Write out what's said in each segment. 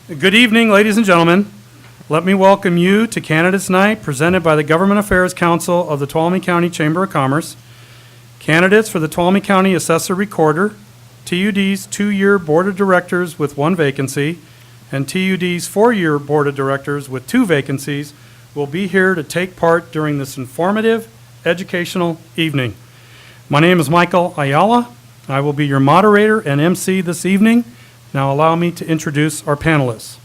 Good evening, ladies and gentlemen. Let me welcome you to Candidates Night, presented by the Government Affairs Council of the Tuolumne County Chamber of Commerce. Candidates for the Tuolumne County Assessor Recorder, TUD's 2-year Board of Directors with 1 vacancy, and TUD's 4-year Board of Directors with 2 vacancies will be here to take part during this informative, educational evening. My name is Michael Ayala. I will be your moderator and MC this evening. Now allow me to introduce our panelists.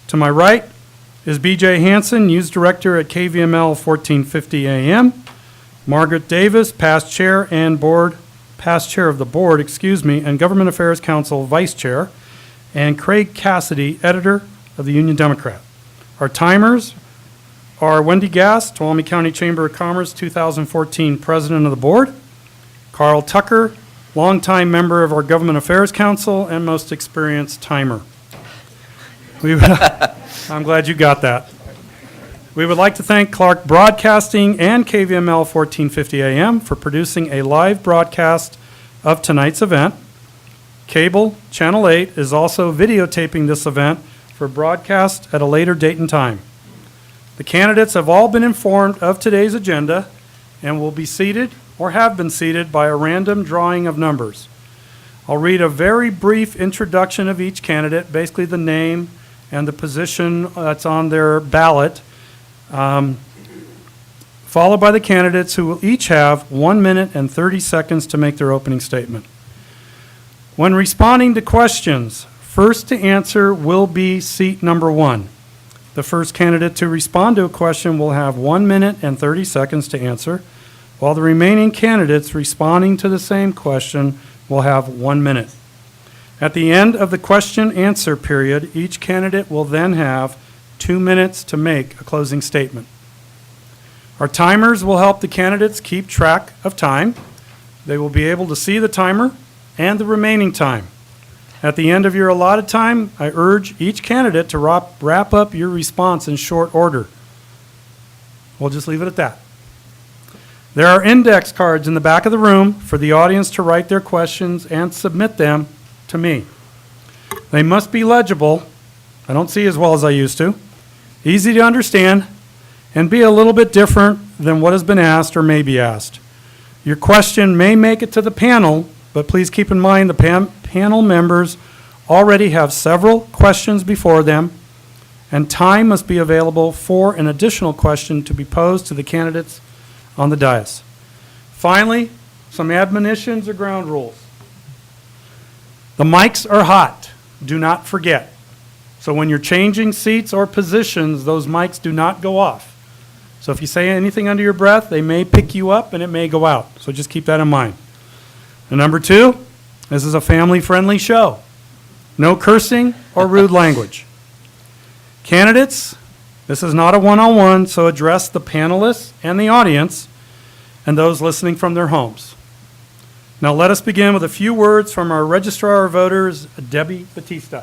To my right is BJ Hansen, News Director at KVML 1450 AM. Margaret Davis, past chair of the board, and Government Affairs Council Vice Chair. And Craig Cassidy, Editor of the Union Democrat. Our timers are Wendy Gass, Tuolumne County Chamber of Commerce 2014 President of the Board. Carl Tucker, longtime member of our Government Affairs Council and most experienced timer. I'm glad you got that. We would like to thank Clark Broadcasting and KVML 1450 AM for producing a live broadcast of tonight's event. Cable Channel 8 is also videotaping this event for broadcast at a later date and time. The candidates have all been informed of today's agenda and will be seated or have been seated by a random drawing of numbers. I'll read a very brief introduction of each candidate, basically the name and the position that's on their ballot, followed by the candidates who will each have 1 minute and 30 seconds to make their opening statement. When responding to questions, first to answer will be seat number 1. The first candidate to respond to a question will have 1 minute and 30 seconds to answer, while the remaining candidates responding to the same question will have 1 minute. At the end of the question-answer period, each candidate will then have 2 minutes to make a closing statement. Our timers will help the candidates keep track of time. They will be able to see the timer and the remaining time. At the end of your allotted time, I urge each candidate to wrap up your response in short order. We'll just leave it at that. There are index cards in the back of the room for the audience to write their questions and submit them to me. They must be legible. I don't see as well as I used to. Easy to understand, and be a little bit different than what has been asked or may be asked. Your question may make it to the panel, but please keep in mind the panel members already have several questions before them, and time must be available for an additional question to be posed to the candidates on the dais. Finally, some admonitions or ground rules. The mics are hot. Do not forget. So when you're changing seats or positions, those mics do not go off. So if you say anything under your breath, they may pick you up and it may go out. So just keep that in mind. And number 2, this is a family-friendly show. No cursing or rude language. Candidates, this is not a one-on-one, so address the panelists and the audience and those listening from their homes. Now let us begin with a few words from our Registrar of Voters, Debbie Batista.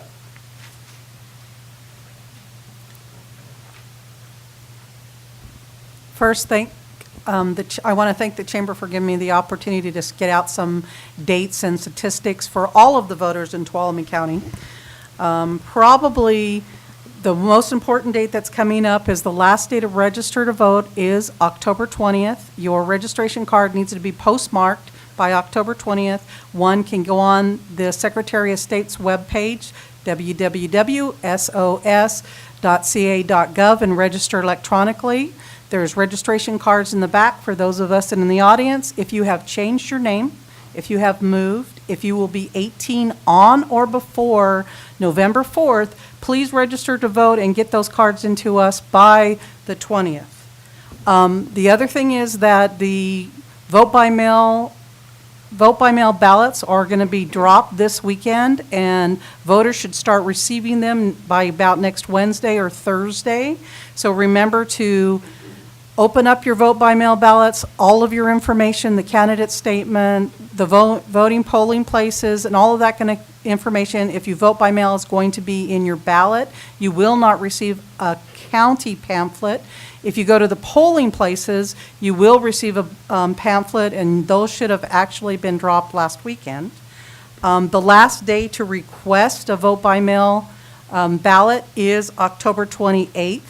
First, I want to thank the Chamber for giving me the opportunity to get out some dates and statistics for all of the voters in Tuolumne County. Probably the most important date that's coming up is the last date of register to vote is October 20th. Your registration card needs to be postmarked by October 20th. One can go on the Secretary of State's webpage, www.sos.ca.gov, and register electronically. There's registration cards in the back for those of us in the audience. If you have changed your name, if you have moved, if you will be 18 on or before November 4th, please register to vote and get those cards into us by the 20th. The other thing is that the vote by mail ballots are going to be dropped this weekend, and voters should start receiving them by about next Wednesday or Thursday. So remember to open up your vote by mail ballots, all of your information, the candidate statement, the voting polling places, and all of that kind of information. If you vote by mail, is going to be in your ballot. You will not receive a county pamphlet. If you go to the polling places, you will receive a pamphlet, and those should have actually been dropped last weekend. The last day to request a vote by mail Ballot is October 28th.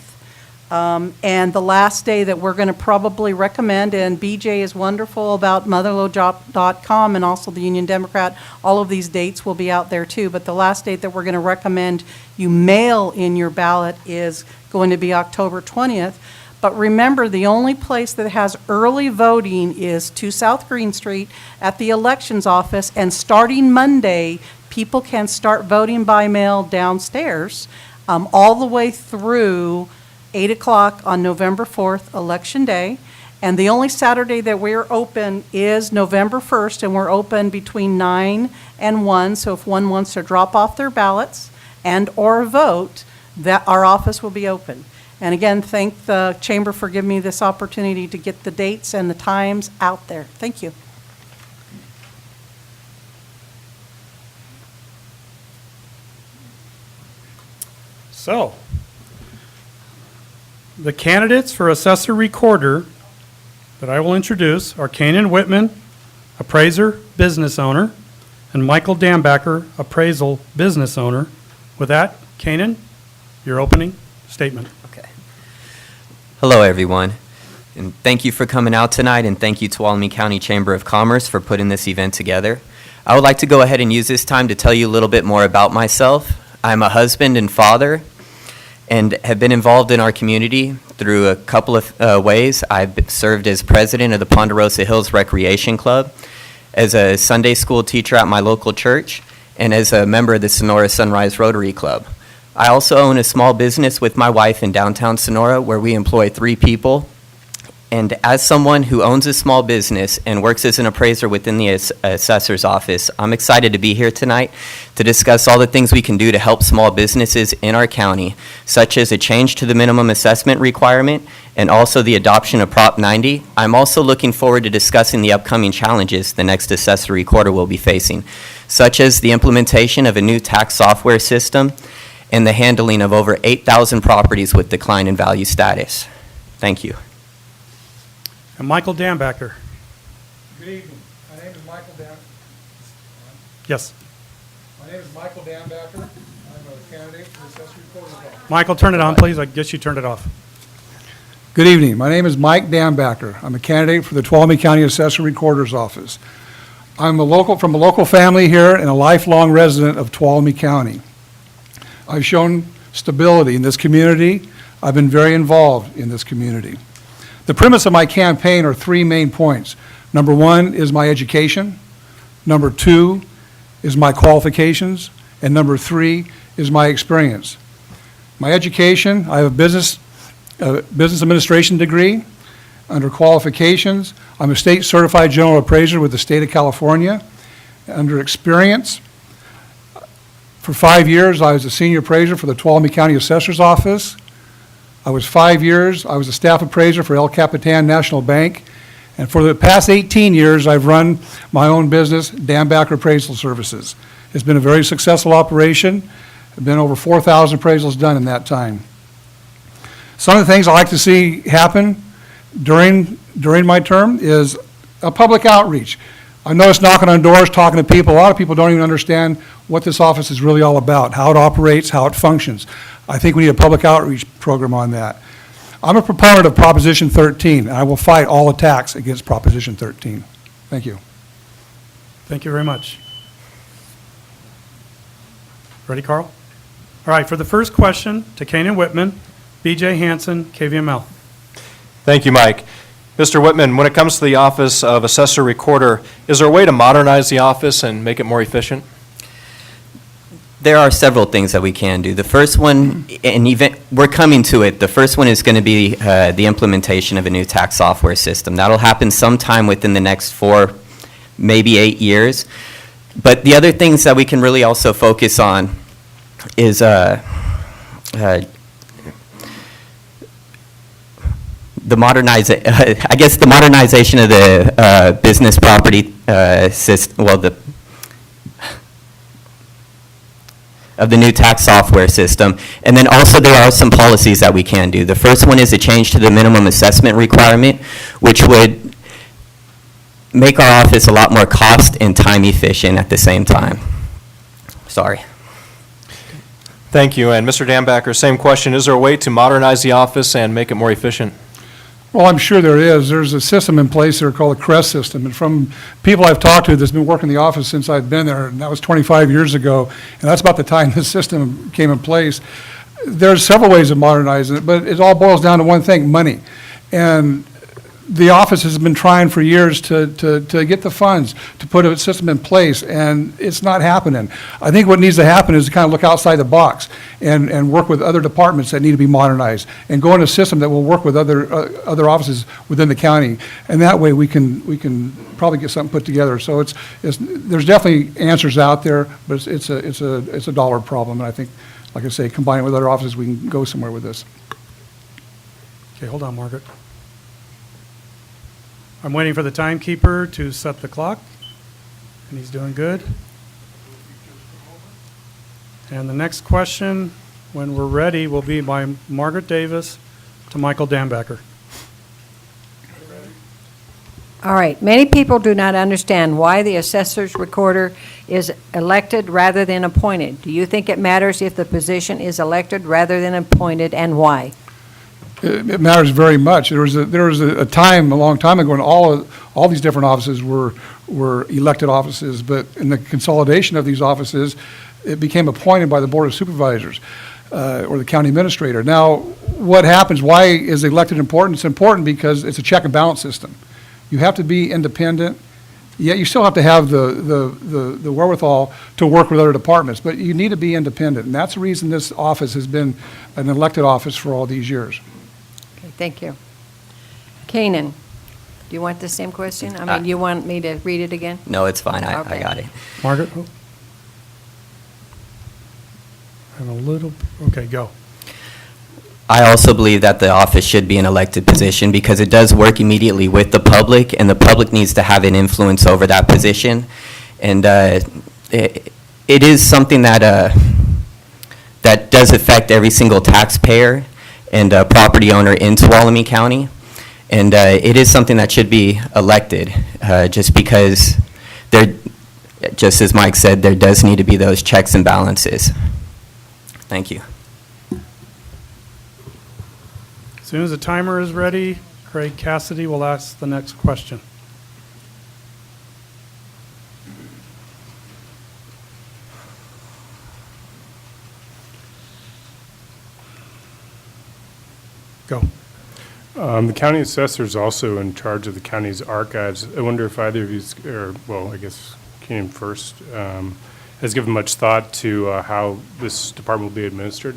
And the last day that we're going to probably recommend, and BJ is wonderful about motherlode.com and also the Union Democrat, all of these dates will be out there too, but the last date that we're going to recommend you mail in your ballot is going to be October 20th. But remember, the only place that has early voting is 2 South Green Street at the elections office, and starting Monday, people can start voting by mail downstairs all the way through 8 o'clock on November 4th, Election Day. And the only Saturday that we're open is November 1st, and we're open between 9 and 1. So if one wants to drop off their ballots and or vote, that our office will be open. And again, thank the Chamber for giving me this opportunity to get the dates and the times out there. Thank you. So, the candidates for Assessor Recorder that I will introduce are Kanan Whitman, Appraiser, Business Owner, and Michael Dambacker, Appraisal, Business Owner. With that, Kanan, your opening statement. Okay. Hello, everyone, and thank you for coming out tonight, and thank you to Tuolumne County Chamber of Commerce for putting this event together. I would like to go ahead and use this time to tell you a little bit more about myself. I'm a husband and father, and have been involved in our community through a couple of ways. I've served as president of the Ponderosa Hills Recreation Club, as a Sunday school teacher at my local church, and as a member of the Sonora Sunrise Rotary Club. I also own a small business with my wife in downtown Sonora where we employ 3 people. And as someone who owns a small business and works as an appraiser within the assessor's office, I'm excited to be here tonight to discuss all the things we can do to help small businesses in our county, such as a change to the minimum assessment requirement and also the adoption of Prop 90. I'm also looking forward to discussing the upcoming challenges the next assessor recorder will be facing, such as the implementation of a new tax software system and the handling of over 8,000 properties with decline in value status. Thank you. And Michael Dambacker. Good evening. My name is Michael Yes. My name is Michael Dambacker. I'm a candidate for the Assessor Recorder's Office. Michael, turn it on, please. I guess you turned it off. Good evening. My name is Mike Dambacker. I'm a candidate for the Tuolumne County Assessor Recorder's Office. I'm from a local family here and a lifelong resident of Tuolumne County. I've shown stability in this community. I've been very involved in this community. The premise of my campaign are 3 main points. Number 1 is my education. Number 2 is my qualifications. And number 3 is my experience. My education, I have a business administration degree. Under qualifications, I'm a state certified general appraiser with the state of California. Under experience, for 5 years, I was a senior appraiser for the Tuolumne County Assessor's Office. I was 5 years, I was a staff appraiser for El Capitan National Bank. And for the past 18 years, I've run my own business, Dambacker Appraisal Services. It's been a very successful operation. There have been over 4,000 appraisals done in that time. Some of the things I like to see happen during my term is a public outreach. I noticed knocking on doors, talking to people. A lot of people don't even understand what this office is really all about, how it operates, how it functions. I think we need a public outreach program on that. I'm a proponent of Proposition 13, and I will fight all attacks against Proposition 13. Thank you. Thank you very much. Ready, Carl? All right, for the first question to Kanan Whitman, BJ Hansen, KVML. Thank you, Mike. Mr. Whitman, when it comes to the Office of Assessor Recorder, is there a way to modernize the office and make it more efficient? There are several things that we can do. The first one, and we're coming to it, the first one is going to be the implementation of a new tax software system. That'll happen sometime within the next 4, maybe 8 years. But the other things that we can really also focus on is the modernization of the business property system, of the new tax software system. And then also there are some policies that we can do. The first one is a change to the minimum assessment requirement, which would make our office a lot more cost and time efficient at the same time. Sorry. Thank you. And Mr. Dambacker, same question. Is there a way to modernize the office and make it more efficient? Well, I'm sure there is. There's a system in place there called the CREST system, and from people I've talked to that's been working in the office since I've been there, and that was 25 years ago, and that's about the time this system came in place. There's several ways of modernizing it, but it all boils down to one thing, money. And the office has been trying for years to get the funds to put a system in place, and it's not happening. I think what needs to happen is to kind of look outside the box and work with other departments that need to be modernized, and go in a system that will work with other offices within the county. And that way, we can probably get something put together. So there's definitely answers out there, but it's a dollar problem, and I think, like I say, combined with other offices, we can go somewhere with this. Okay, hold on, Margaret. I'm waiting for the timekeeper to set the clock, and he's doing good. And the next question, when we're ready, will be by Margaret Davis to Michael Dambacker. All right. Many people do not understand why the assessor's recorder is elected rather than appointed. Do you think it matters if the position is elected rather than appointed, and why? It matters very much. There was a time, a long time ago, when all these different offices were elected offices, but in the consolidation of these offices, it became appointed by the Board of Supervisors or the county administrator. Now, what happens, why is elected important? It's important because it's a check and balance system. You have to be independent, yet you still have to have the wherewithal to work with other departments, but you need to be independent, and that's the reason this office has been an elected office for all these years. Okay, thank you. Kanan, do you want the same question? I mean, you want me to read it again? No, it's fine. I Okay. got it. Margaret? Oh. And a little, okay, go. I also believe that the office should be an elected position because it does work immediately with the public, and the public needs to have an influence over that position. And it is something that does affect every single taxpayer and property owner in Tuolumne County. And it is something that should be elected, just because just as Mike said, there does need to be those checks and balances. Thank you. As soon as the timer is ready, Craig Cassidy will ask the next question. Go. The county assessor is also in charge of the county's archives. I wonder if either of you, or, well, I guess Keenan first, has given much thought to how this department will be administered?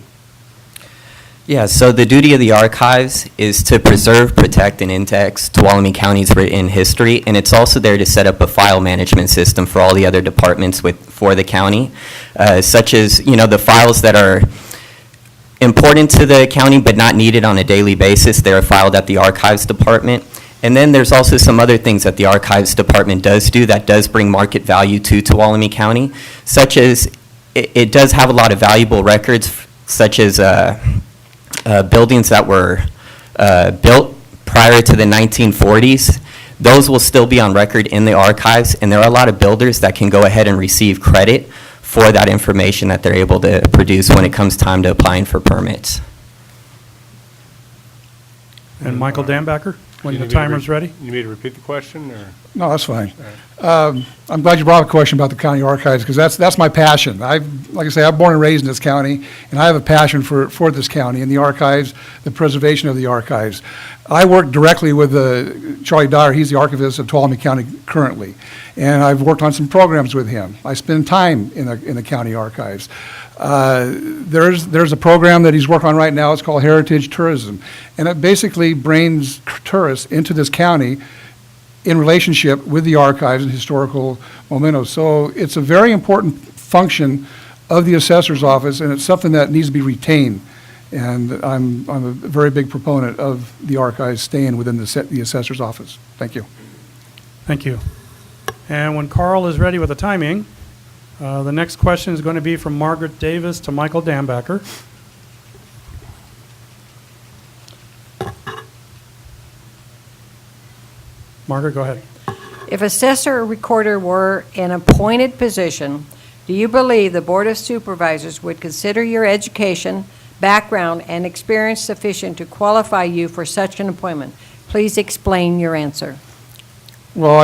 Yeah, so the duty of the archives is to preserve, protect, and index Tuolumne County's written history, and it's also there to set up a file management system for all the other departments for the county, such as, the files that are important to the county but not needed on a daily basis. They're filed at the archives department. And then there's also some other things that the archives department does do that does bring market value to Tuolumne County, such as it does have a lot of valuable records, such as buildings that were built prior to the 1940s. Those will still be on record in the archives, and there are a lot of builders that can go ahead and receive credit for that information that they're able to produce when it comes time to applying for permits. And Michael Dambacker, when You the need me to timer's ready? You need me to repeat the question, or? No, that's fine. I'm glad you brought up a question about the county archives, because that's my passion. Like I say, I'm born and raised in this county, and I have a passion for this county and the archives, the preservation of the archives. I work directly with Charlie Dyer. He's the archivist of Tuolumne County currently, and I've worked on some programs with him. I spend time in the county archives. There's a program that he's working on right now. It's called Heritage Tourism, and it basically brings tourists into this county in relationship with the archives and historical mementos. So it's a very important function of the assessor's office, and it's something that needs to be retained. And I'm a very big proponent of the archives staying within the assessor's office. Thank you. Thank you. And when Carl is ready with the timing, the next question is going to be from Margaret Davis to Michael Dambacker. Margaret, go ahead. If assessor or recorder were an appointed position, Do you believe the Board of Supervisors would consider your education, background, and experience sufficient to qualify you for such an appointment? Please explain your answer. Well,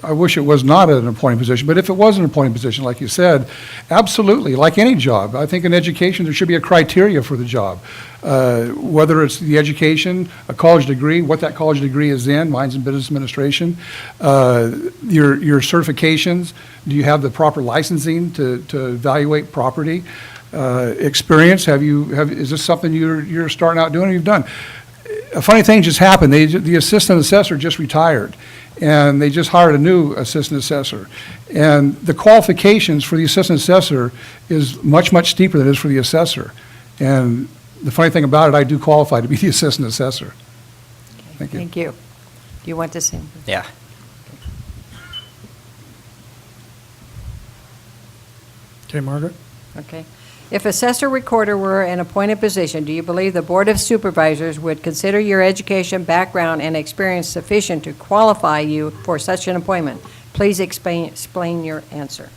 I wish it was not an appointed position, but if it was an appointed position, like you said, absolutely, like any job. I think in education, there should be a criteria for the job. Whether it's the education, a college degree, what that college degree is in, mine's in business administration, your certifications, do you have the proper licensing to evaluate property? Experience, is this something you're starting out doing or you've done? A funny thing just happened. The assistant assessor just retired, and they just hired a new assistant assessor. And the qualifications for the assistant assessor is much, much steeper than it is for the assessor. And the funny thing about it, I do qualify to be the assistant assessor. Thank you. Thank you. Do you want to say? Yeah. Okay, Margaret? Okay. If assessor recorder were an appointed position, do you believe the Board of Supervisors would consider your education, background, and experience sufficient to qualify you for such an appointment? Please explain your answer.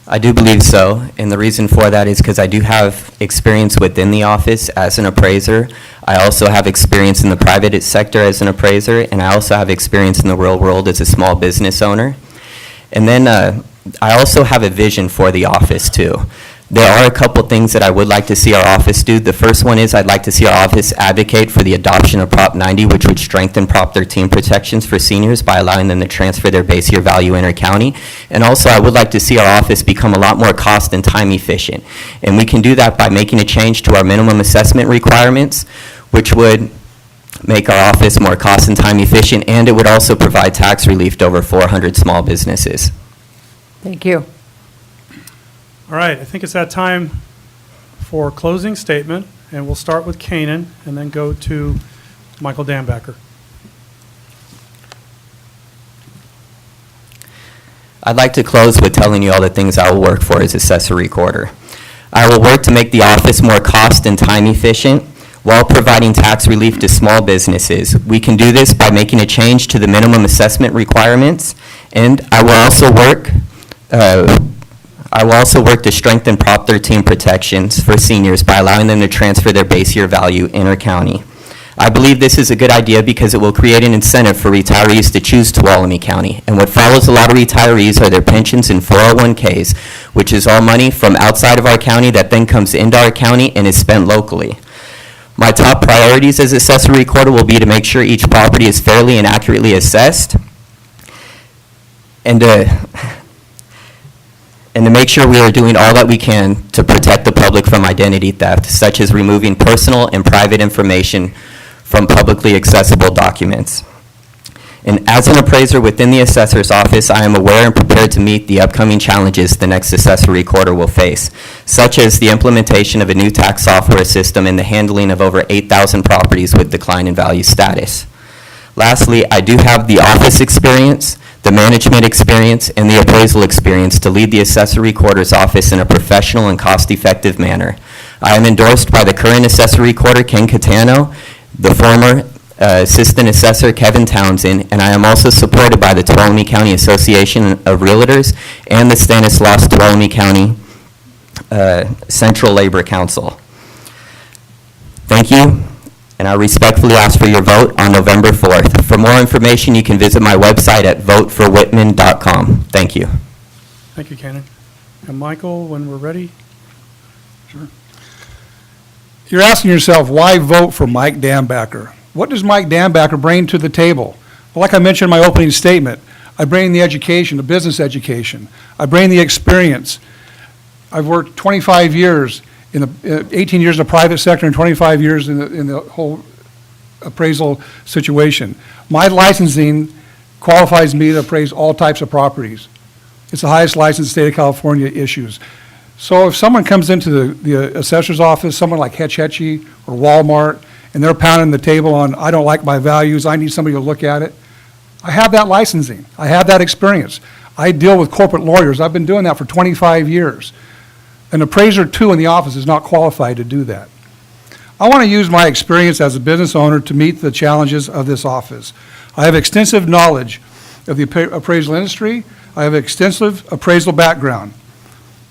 I do believe so, and the reason for that is because I do have experience within the office as an appraiser. I also have experience in the private sector as an appraiser, and I also have experience in the real world as a small business owner. And then I also have a vision for the office, too. There are a couple things that I would like to see our office do. The first one is I'd like to see our office advocate for the adoption of Prop 90, which would strengthen Prop 13 protections for seniors by allowing them to transfer their base year value inter-county. And also, I would like to see our office become a lot more cost and time efficient. And we can do that by making a change to our minimum assessment requirements, which would make our office more cost and time efficient, and it would also provide tax relief to over 400 small businesses. Thank you. All right, I think it's that time for closing statement, and we'll start with Kanan and then go to Michael Dambacker. I'd like to close with telling you all the things I will work for as assessor recorder. I will work to make the office more cost and time efficient while providing tax relief to small businesses. We can do this by making a change to the minimum assessment requirements, and I will also work to strengthen Prop 13 protections for seniors by allowing them to transfer their base year value inter-county. I believe this is a good idea because it will create an incentive for retirees to choose Tuolumne County. And what follows a lot of retirees are their pensions and 401ks, which is all money from outside of our county that then comes into our county and is spent locally. My top priorities as assessor recorder will be to make sure each property is fairly and accurately assessed, and to make sure we are doing all that we can to protect the public from identity theft, such as removing personal and private information from publicly accessible documents. And as an appraiser within the assessor's office, I am aware and prepared to meet the upcoming challenges the next assessor recorder will face, such as the implementation of a new tax software system and the handling of over 8,000 properties with decline in value status. Lastly, I do have the office experience, the management experience, and the appraisal experience to lead the assessor recorder's office in a professional and cost-effective manner. I am endorsed by the current assessor recorder, Ken Catano, the former assistant assessor, Kevin Townsend, and I am also supported by the Tuolumne County Association of Realtors and the Stanislaus Tuolumne County Central Labor Council. Thank you. And I respectfully ask for your vote on November 4th. For more information, you can visit my website at voteforwhitman.com. Thank you. Thank you, Kanan. And Michael, when we're ready? Sure. You're asking yourself, why vote for Mike Dambacker? What does Mike Dambacker bring to the table? Well, like I mentioned in my opening statement, I bring the education, the business education. I bring the experience. I've worked 25 years in the 18 years in the private sector and 25 years in the whole appraisal situation. My licensing qualifies me to appraise all types of properties. It's the highest license the state of California issues. So if someone comes into the assessor's office, someone like Hetch Hetchy or Walmart, and they're pounding the table on, I don't like my values, I need somebody to look at it, I have that licensing. I have that experience. I deal with corporate lawyers. I've been doing that for 25 years. An appraiser, too, in the office is not qualified to do that. I want to use my experience as a business owner to meet the challenges of this office. I have extensive knowledge of the appraisal industry. I have extensive appraisal background.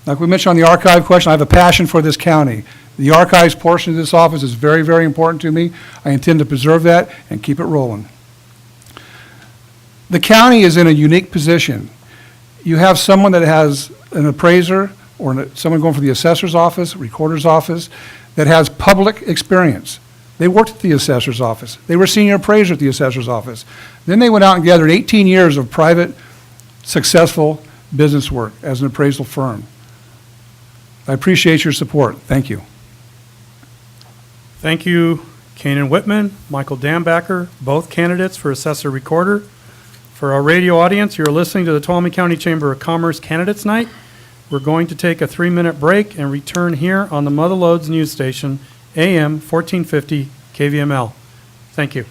Like we mentioned on the archive question, I have a passion for this county. The archives portion of this office is very, very important to me. I intend to preserve that and keep it rolling. The county is in a unique position. You have someone that has an appraiser or someone going for the assessor's office, recorder's office, that has public experience. They worked at the assessor's office. They were senior appraiser at the assessor's office. Then they went out and gathered 18 years of private, successful business work as an appraisal firm. I appreciate your support. Thank you. Thank you, Kanan Whitman, Michael Dambacker, both candidates for Assessor Recorder. For our radio audience, you're listening to the Tuolumne County Chamber of Commerce Candidates Night. We're going to take a 3-minute break and return here on the Mother Lodes News Station, AM 1450 KVML. Thank you.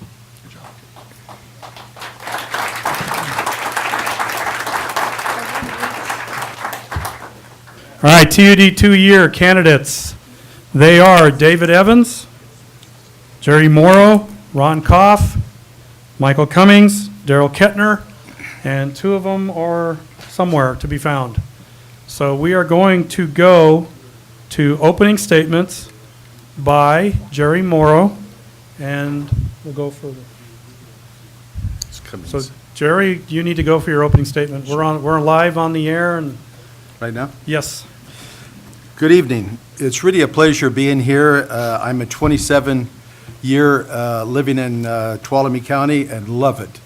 All right, TUD 2-year candidates. They are David Evans, Jerry Morrow, Ron Koff, Michael Cummings, Daryl Kettner, and 2 of them are somewhere to be found. So we are going to go to opening statements by Jerry Morrow, and we'll go for the... So Jerry, you need to go for your opening statement. We're live on the air, and Right now? yes. Good evening. It's really a pleasure being here. I'm a 27-year living in Tuolumne County and love it.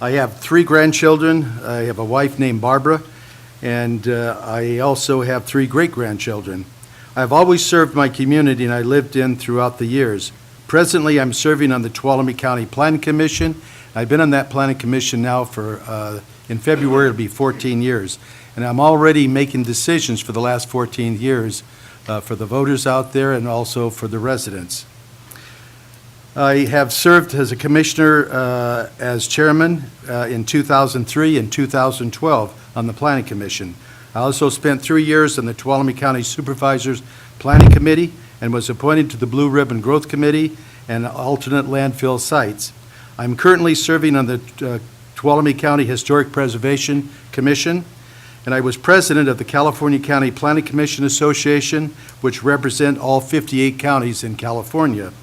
I have 3 grandchildren. I have a wife named Barbara, and I also have 3 great-grandchildren. I've always served my community, and I lived in throughout the years. Presently, I'm serving on the Tuolumne County Planning Commission. I've been on that Planning Commission now for, in February, it'll be 14 years. And I'm already making decisions for the last 14 years for the voters out there and also for the residents. I have served as a commissioner as chairman in 2003 and 2012 on the Planning Commission. I also spent 3 years on the Tuolumne County Supervisors Planning Committee and was appointed to the Blue Ribbon Growth Committee and alternate landfill sites. I'm currently serving on the Tuolumne County Historic Preservation Commission, and I was president of the California County Planning Commission Association, which represent all 58 counties in California.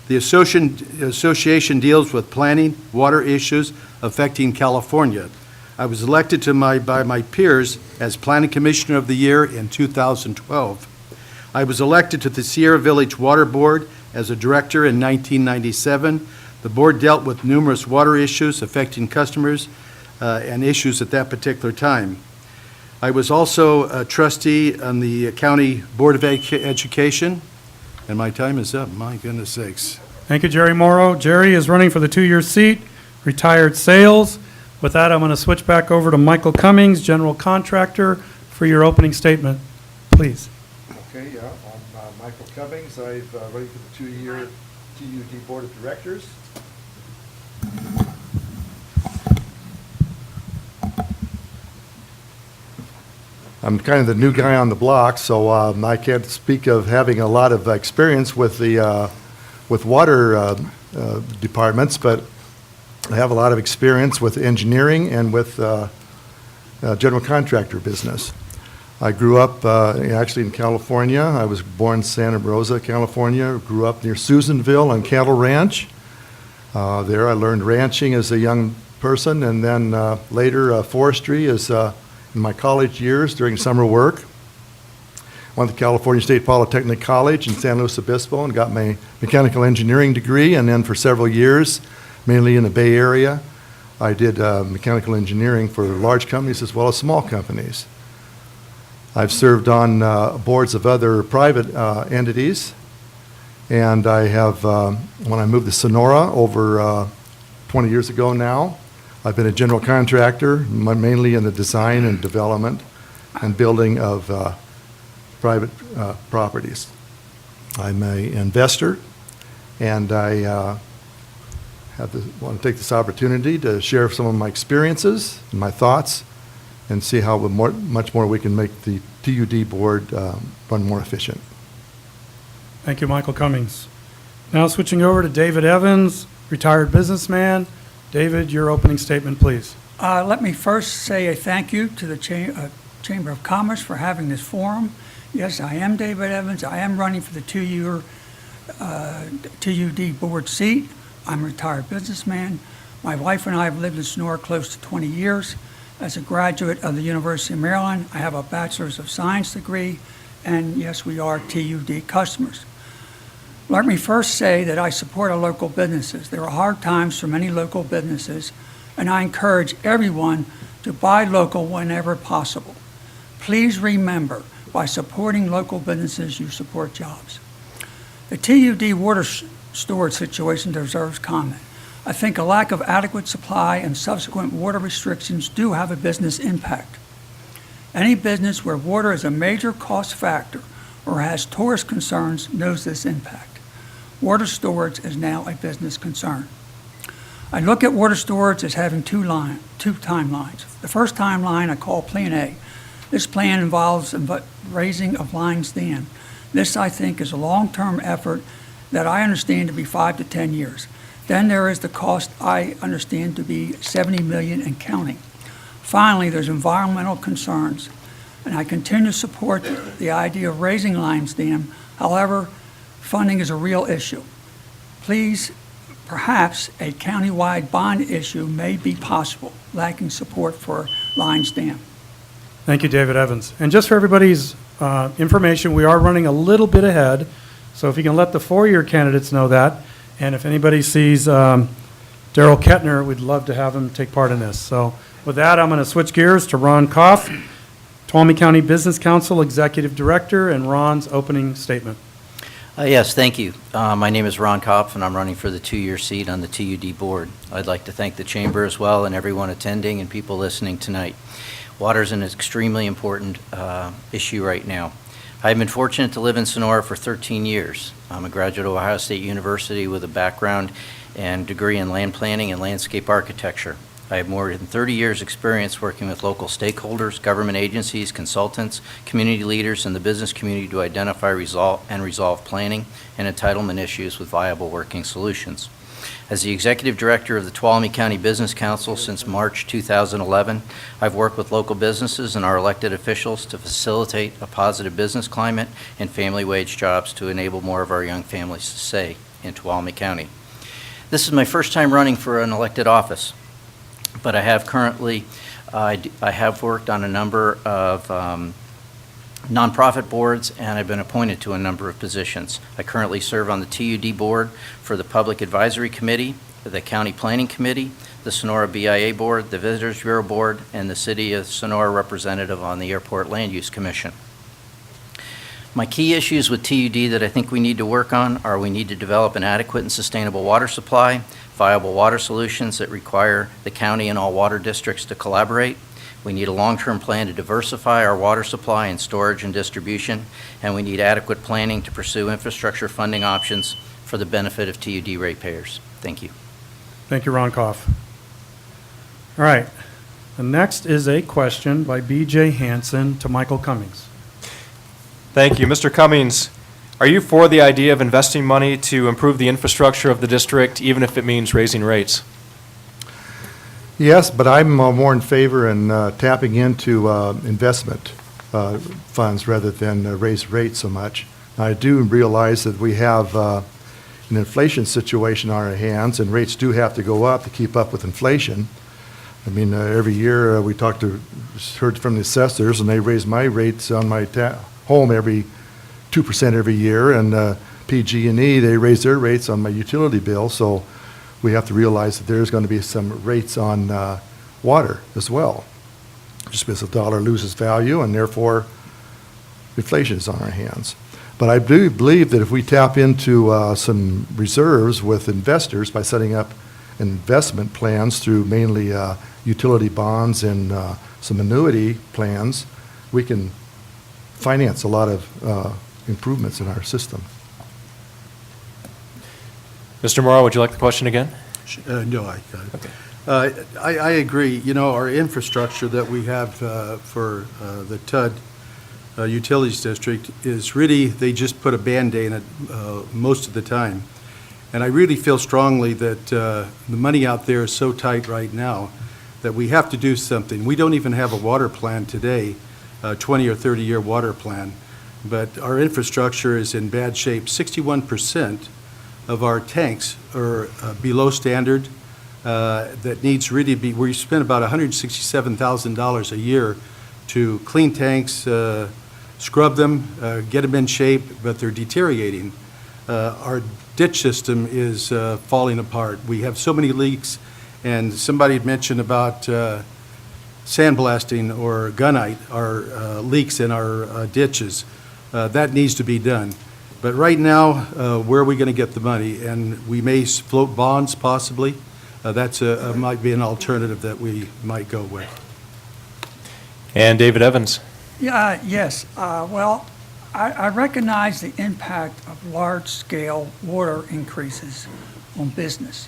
The association deals with planning, water issues affecting California. I was elected by my peers as Planning Commissioner of the Year in 2012. I was elected to the Sierra Village Water Board as a director in 1997. The board dealt with numerous water issues affecting customers and issues at that particular time. I was also a trustee on the County Board of Education, and my time is up, my goodness sakes. Thank you, Jerry Morrow. Jerry is running for the 2-year seat, retired sales. With that, I'm going to switch back over to Michael Cummings, general contractor, for your opening statement, please. Okay, yeah, I'm Michael Cummings. I've running for the 2-year TUD Board of Directors. I'm kind of the new guy on the block, so I can't speak of having a lot of experience with the with water departments, but I have a lot of experience with engineering and with general contractor business. I grew up actually in California. I was born in Santa Rosa, California. Grew up near Susanville on Cattle Ranch. There I learned ranching as a young person, and then later forestry as in my college years during summer work. Went to California State Polytechnic College in San Luis Obispo and got my mechanical engineering degree, and then for several years, mainly in the Bay Area, I did mechanical engineering for large companies as well as small companies. I've served on boards of other private entities, and I have, when I moved to Sonora over 20 years ago now, I've been a general contractor, mainly in the design and development and building of private properties. I'm an investor, and I want to take this opportunity to share some of my experiences and my thoughts and see how much more we can make the TUD board run more efficient. Thank you, Michael Cummings. Now switching over to David Evans, retired businessman. David, your opening statement, please. Let me first say a thank you to the Chamber of Commerce for having this forum. Yes, I am David Evans. I am running for the two-year TUD board seat. I'm a retired businessman. My wife and I have lived in Sonora close to 20 years. As a graduate of the University of Maryland, I have a Bachelor's of Science degree, and yes, we are TUD customers. Let me first say that I support our local businesses. There are hard times for many local businesses, and I encourage everyone to buy local whenever possible. Please remember, by supporting local businesses, you support jobs. The TUD water storage situation deserves comment. I think a lack of adequate supply and subsequent water restrictions do have a business impact. Any business where water is a major cost factor or has tourist concerns knows this impact. Water storage is now a business concern. I look at water storage as having two timelines. The first timeline I call Plan A. This plan involves raising of Lions Dam. This, I think, is a long-term effort that I understand to be 5 to 10 years. Then there is the cost I understand to be $70 million and counting. Finally, there's environmental concerns, and I continue to support the idea of raising Lions Dam. However, funding is a real issue. Please, perhaps a countywide bond issue may be possible, lacking support for Lions Dam. Thank you, David Evans. And just for everybody's information, we are running a little bit ahead, so if you can let the four-year candidates know that, and if anybody sees Daryl Kettner, we'd love to have him take part in this. So with that, I'm going to switch gears to Ron Koff, Tuolumne County Business Council Executive Director, and Ron's opening statement. Yes, thank you. My name is Ron Kopf, and I'm running for the two-year seat on the TUD board. I'd like to thank the Chamber as well and everyone attending and people listening tonight. Water is an extremely important issue right now. I've been fortunate to live in Sonora for 13 years. I'm a graduate of Ohio State University with a background and degree in land planning and landscape architecture. I have more than 30 years' experience working with local stakeholders, government agencies, consultants, community leaders, and the business community to identify, resolve planning and entitlement issues with viable working solutions. As the Executive Director of the Tuolumne County Business Council since March 2011, I've worked with local businesses and our elected officials to facilitate a positive business climate and family wage jobs to enable more of our young families to stay in Tuolumne County. This is my first time running for an elected office, but I have worked on a number of nonprofit boards, and I've been appointed to a number of positions. I currently serve on the TUD board for the Public Advisory Committee, the County Planning Committee, the Sonora BIA Board, the Visitors Bureau Board, and the City of Sonora representative on the Airport Land Use Commission. My key issues with TUD that I think we need to work on are we need to develop an adequate and sustainable water supply, viable water solutions that require the county and all water districts to collaborate. We need a long-term plan to diversify our water supply and storage and distribution, and we need adequate planning to pursue infrastructure funding options for the benefit of TUD ratepayers. Thank you. Thank you, Ron Koff. All right. The next is a question by B.J. Hansen to Michael Cummings. Thank you. Mr. Cummings, are you for the idea of investing money to improve the infrastructure of the district, even if it means raising rates? Yes, but I'm more in favor in tapping into investment funds rather than raise rates so much. I do realize that we have an inflation situation on our hands, and rates do have to go up to keep up with inflation. I mean, every year we heard from the assessors, and they raise my rates on my home every 2% every year, and PG&E, they raise their rates on my utility bill, so we have to realize that there's going to be some rates on water as well, just because the dollar loses value, and therefore inflation is on our hands. But I do believe that if we tap into some reserves with investors by setting up investment plans through mainly utility bonds and some annuity plans, we can finance a lot of improvements in our system. Mr. Morrow, would you like the question again? No, I got it. Okay. I agree. You know, our infrastructure that we have for the TUD Utilities District is really, they just put a Band-Aid in it most of the time. And I really feel strongly that the money out there is so tight right now that we have to do something. We don't even have a water plan today 20 or 30-year water plan. But our infrastructure is in bad shape. 61% of our tanks are below standard. That needs really to be, we spend about $167,000 a year to clean tanks, scrub them, get them in shape, but they're deteriorating. Our ditch system is falling apart. We have so many leaks, and somebody had mentioned about sandblasting or gunite, our leaks in our ditches. That needs to be done. But right now, where are we going to get the money? And we may float bonds possibly. That's might be an alternative that we might go with. And David Evans. Yeah, yes. Well, I recognize the impact of large-scale water increases on business.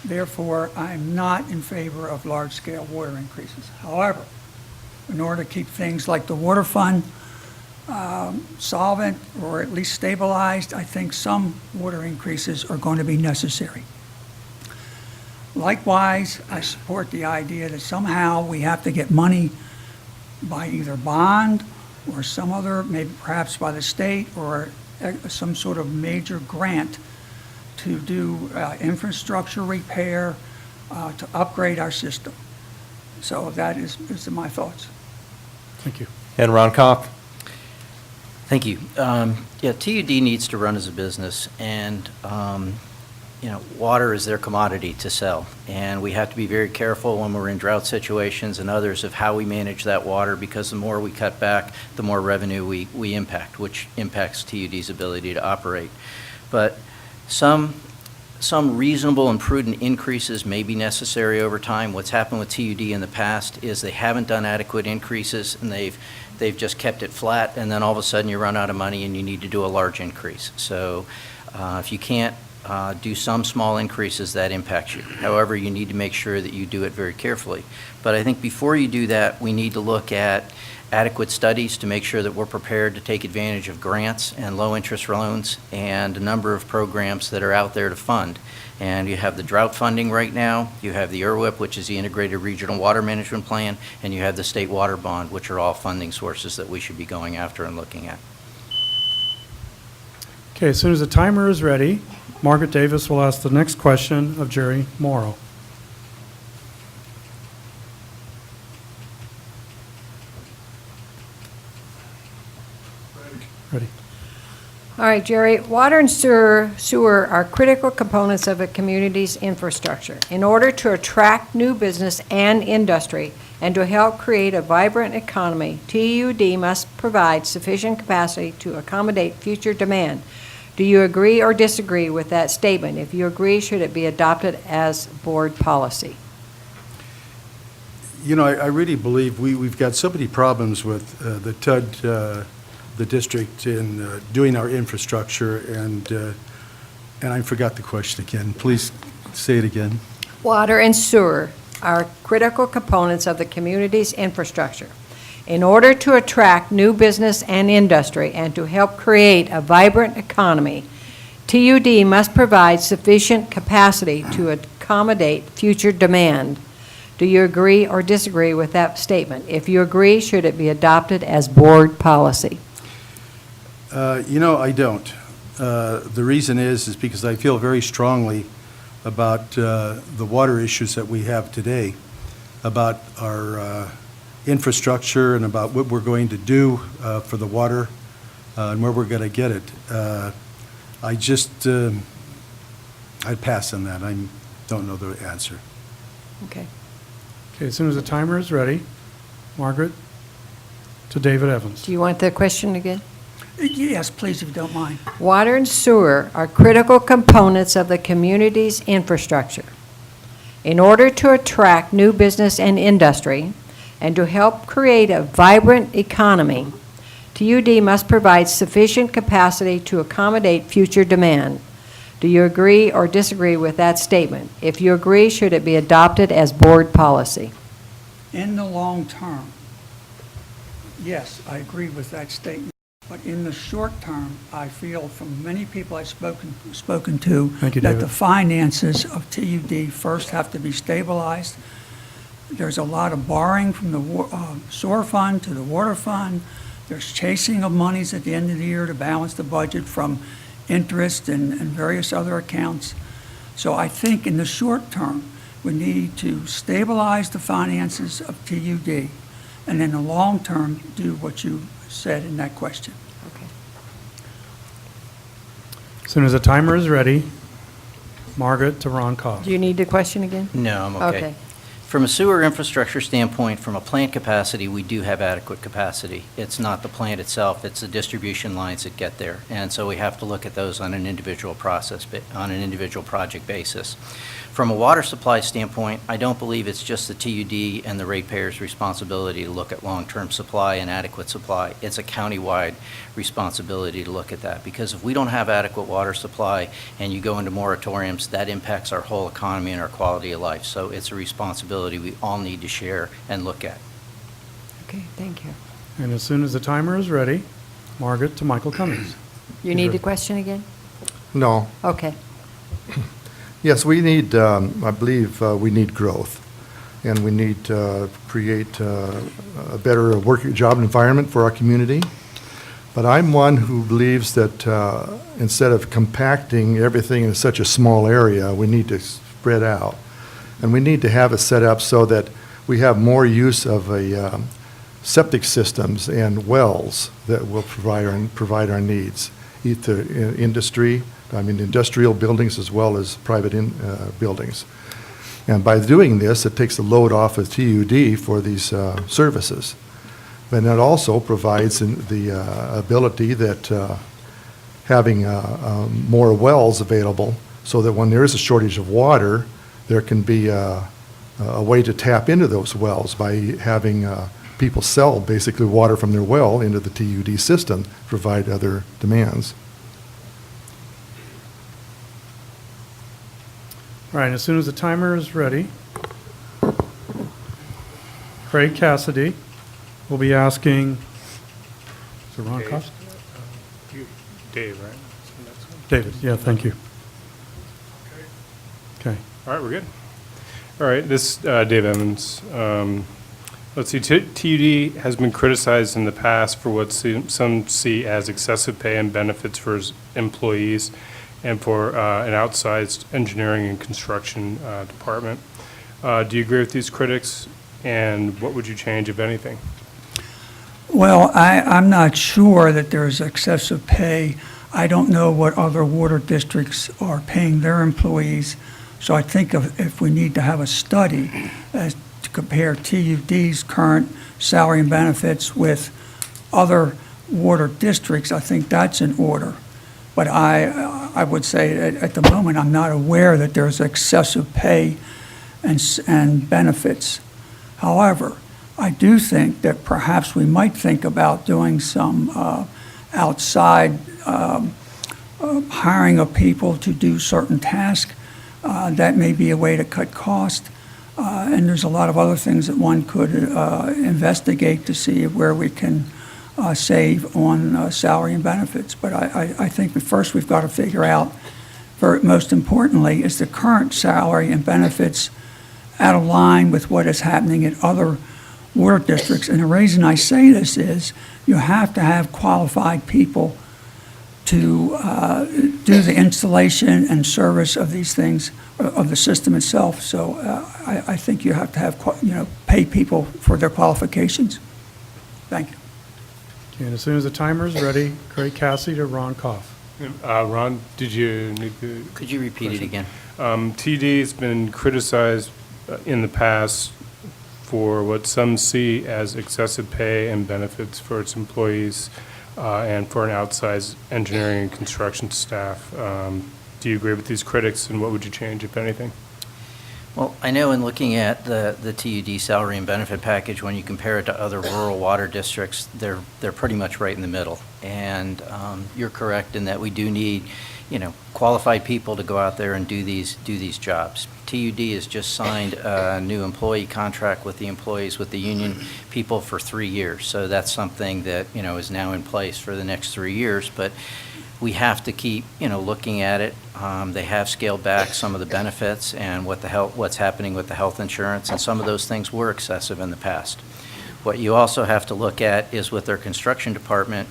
Therefore, I'm not in favor of large-scale water increases. However, in order to keep things like the water fund solvent or at least stabilized, I think some water increases are going to be necessary. Likewise, I support the idea that somehow we have to get money by either bond or some other, maybe perhaps by the state or some sort of major grant to do infrastructure repair, to upgrade our system. So that is my thoughts. Thank you. And Ron Kopp. Thank you. Yeah, TUD needs to run as a business, and water is their commodity to sell, and we have to be very careful when we're in drought situations and others of how we manage that water, because the more we cut back, the more revenue we impact, which impacts TUD's ability to operate. But some reasonable and prudent increases may be necessary over time. What's happened with TUD in the past is they haven't done adequate increases, and they've just kept it flat, and then all of a sudden you run out of money and you need to do a large increase. So if you can't do some small increases, that impacts you. However, you need to make sure that you do it very carefully. But I think before you do that, we need to look at adequate studies to make sure that we're prepared to take advantage of grants and low-interest loans and a number of programs that are out there to fund. And you have the drought funding right now, you have the IRWIP, which is the Integrated Regional Water Management Plan, and you have the State Water Bond, which are all funding sources that we should be going after and looking at. Okay, as soon as the timer is ready, Margaret Davis will ask the next question of Jerry Morrow. Ready. All right, Jerry, water and sewer are critical components of a community's infrastructure. In order to attract new business and industry and to help create a vibrant economy, TUD must provide sufficient capacity to accommodate future demand. Do you agree or disagree with that statement? If you agree, should it be adopted as board policy? You know, I really believe we've got so many problems with the TUD, the district, in doing our infrastructure, and I forgot the question again. Please say it again. Water and sewer are critical components of the community's infrastructure. In order to attract new business and industry and to help create a vibrant economy, TUD must provide sufficient capacity to accommodate future demand. Do you agree or disagree with that statement? If you agree, should it be adopted as board policy? You know, I don't. The reason is because I feel very strongly about the water issues that we have today, about our infrastructure and about what we're going to do for the water and where we're going to get it. I'd pass on that. I don't know the answer. Okay. Okay, as soon as the timer is ready, Margaret, to David Evans. Do you want the question again? Yes, please, if you don't mind. Water and sewer are critical components of the community's infrastructure. In order to attract new business and industry and to help create a vibrant economy, TUD must provide sufficient capacity to accommodate future demand. Do you agree or disagree with that statement? If you agree, should it be adopted as board policy? In the long term, yes, I agree with that statement. But in the short term, I feel from many people I've spoken to Thank you, that David. the finances of TUD first have to be stabilized. There's a lot of borrowing from the sewer fund to the water fund. There's chasing of monies at the end of the year to balance the budget from interest and various other accounts. So I think in the short term, we need to stabilize the finances of TUD, and in the long term, do what you said in that question. As soon as the timer is ready, Margaret to Ron Kopp. Do you need the question again? No, I'm okay. From a sewer infrastructure standpoint, from a plant capacity, we do have adequate capacity. It's not the plant itself, it's the distribution lines that get there. And so we have to look at those on an individual on an individual project basis. From a water supply standpoint, I don't believe it's just the TUD and the ratepayers' responsibility to look at long-term supply and adequate supply. It's a county-wide responsibility to look at that, because if we don't have adequate water supply and you go into moratoriums, that impacts our whole economy and our quality of life. So it's a responsibility we all need to share and look at. Okay, thank you. And as soon as the timer is ready, Margaret to Michael Cummings. You need the question again? No. Okay. Yes, we need, I believe, we need growth, and we need to create a better job environment for our community. But I'm one who believes that instead of compacting everything in such a small area, we need to spread out. And we need to have it set up so that we have more use of septic systems and wells that will provide our needs, either in industry, industrial buildings as well as private buildings. And by doing this, it takes the load off of TUD for these services. And it also provides the ability that having more wells available so that when there is a shortage of water, there can be a way to tap into those wells by having people sell basically water from their well into the TUD system, provide other demands. All right, as soon as the timer is ready, Craig Cassidy will be asking, is it Ron Dave. Kopp? Dave, right? David, yeah, thank you. Okay. All right, we're good. All right, this Dave Evans. Let's see, TUD has been criticized in the past for what some see as excessive pay and benefits for its employees and for an outsized engineering and construction department. Do you agree with these critics, and what would you change, if anything? Well, I'm not sure that there's excessive pay. I don't know what other water districts are paying their employees, so I think if we need to have a study as to compare TUD's current salary and benefits with other water districts, I think that's in order. But I would say at the moment, I'm not aware that there's excessive pay and benefits. However, I do think that perhaps we might think about doing some outside hiring of people to do certain tasks. That may be a way to cut cost. And there's a lot of other things that one could investigate to see where we can save on salary and benefits. But I think first we've got to figure out, most importantly, is the current salary and benefits out of line with what is happening at other water districts. And the reason I say this is you have to have qualified people to do the installation and service of these things, of the system itself. So I think you have to have, pay people for their qualifications. Thank you. Okay, and as soon as the timer is ready, Craig Cassidy to Ron Kopp. Ron, did you need to? Could you repeat it again? TD has been criticized in the past for what some see as excessive pay and benefits for its employees and for an outsized engineering and construction staff. Do you agree with these critics, and what would you change, if anything? Well, I know in looking at the TUD salary and benefit package, when you compare it to other rural water districts, they're pretty much right in the middle. And you're correct in that we do need, qualified people to go out there and do these jobs. TUD has just signed a new employee contract with the employees, with the union people for 3 years. So that's something that, is now in place for the next 3 years. But we have to keep, looking at it. They have scaled back some of the benefits and what's happening with the health insurance, and some of those things were excessive in the past. What you also have to look at is with their construction department,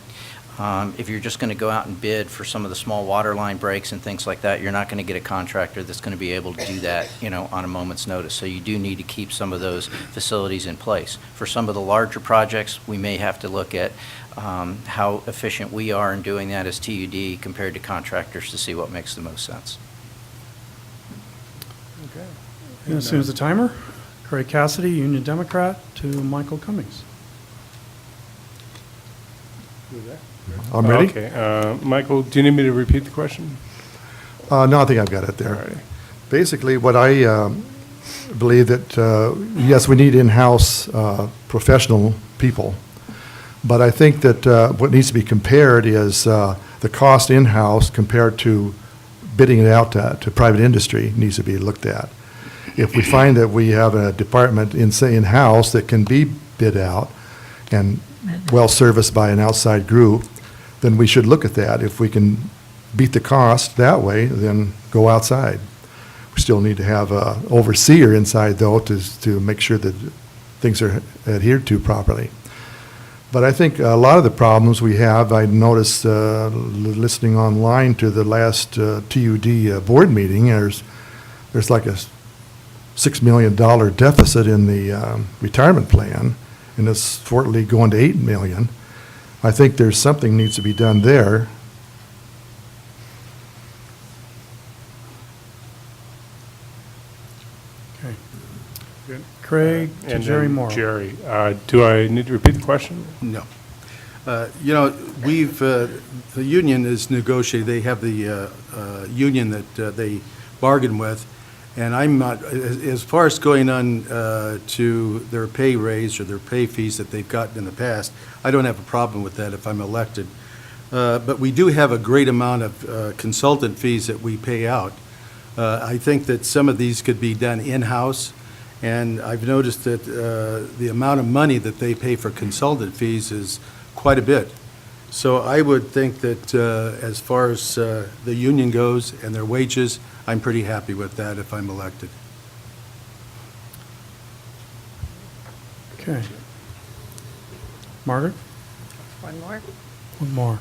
if you're just going to go out and bid for some of the small water line breaks and things like that, you're not going to get a contractor that's going to be able to do that, on a moment's notice. So you do need to keep some of those facilities in place. For some of the larger projects, we may have to look at how efficient we are in doing that as TUD compared to contractors to see what makes the most sense. As soon as the timer, Craig Cassidy, Union Democrat, to Michael Cummings. I'm ready? Okay. Michael, do you need me to repeat the question? No, I think I've got it there. Alrighty. Basically, what I believe that, yes, we need in-house professional people, but I think that what needs to be compared is the cost in-house compared to bidding it out to private industry needs to be looked at. If we find that we have a department in-house that can be bid out and well-serviced by an outside group, then we should look at that. If we can beat the cost that way, then go outside. We still need to have an overseer inside, though, to make sure that things are adhered to properly. But I think a lot of the problems we have, I noticed listening online to the last TUD board meeting, there's like a $6 million deficit in the retirement plan, and it's shortly going to $8 million. I think there's something needs to be done there. Okay. Good. Craig to And Jerry then Moore. Jerry, do I need to repeat the question? No. The union is negotiated, they have the union that they bargain with, and I'm not, as far as going on to their pay raise or their pay fees that they've gotten in the past, I don't have a problem with that if I'm elected. But we do have a great amount of consultant fees that we pay out. I think that some of these could be done in-house, and I've noticed that the amount of money that they pay for consultant fees is quite a bit. So I would think that as far as the union goes and their wages, I'm pretty happy with that if I'm elected. Okay. Margaret? One more? One more.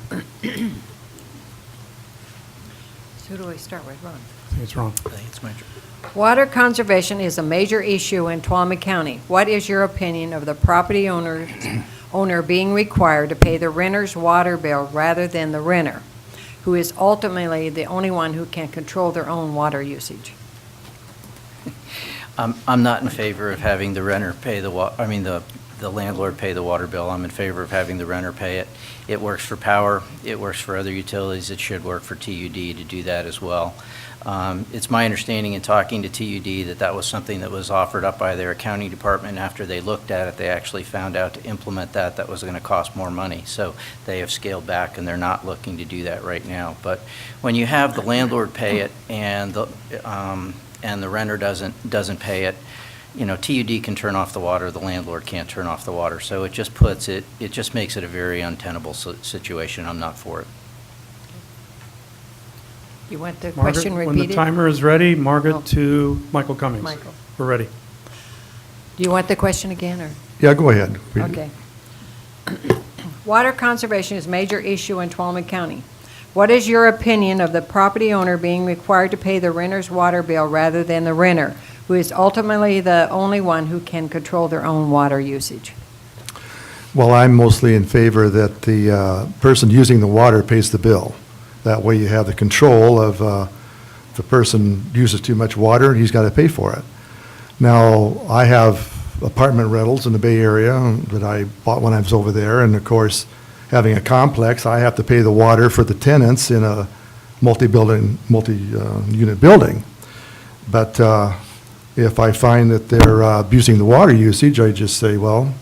So who do I start with, Ron? I think it's wrong. I think it's my turn. Water conservation is a major issue in Tuolumne County. What is your opinion of the property owner being required to pay the renter's water bill rather than the renter, who is ultimately the only one who can control their own water usage? I'm not in favor of having the renter pay the landlord pay the water bill. I'm in favor of having the renter pay it. It works for power, it works for other utilities, it should work for TUD to do that as well. It's my understanding in talking to TUD that was something that was offered up by their accounting department. After they looked at it, they actually found out to implement that was going to cost more money. So they have scaled back and they're not looking to do that right now. But when you have the landlord pay it and the renter doesn't pay it, TUD can turn off the water, the landlord can't turn off the water. So it just makes it a very untenable situation. I'm not for it. You want the Margaret, question when repeated? the timer is ready, Margaret Oh. to Michael Cummings. Michael. We're ready. Do you want the question again, or? Yeah, go ahead. Okay. Water conservation is a major issue in Tuolumne County. What is your opinion of the property owner being required to pay the renter's water bill rather than the renter, who is ultimately the only one who can control their own water usage? Well, I'm mostly in favor that the person using the water pays the bill. That way you have the control of if a person uses too much water, he's got to pay for it. Now, I have apartment rentals in the Bay Area that I bought when I was over there, and of course, having a complex, I have to pay the water for the tenants in a multi-unit building. But if I find that they're abusing the water usage, I just say, well,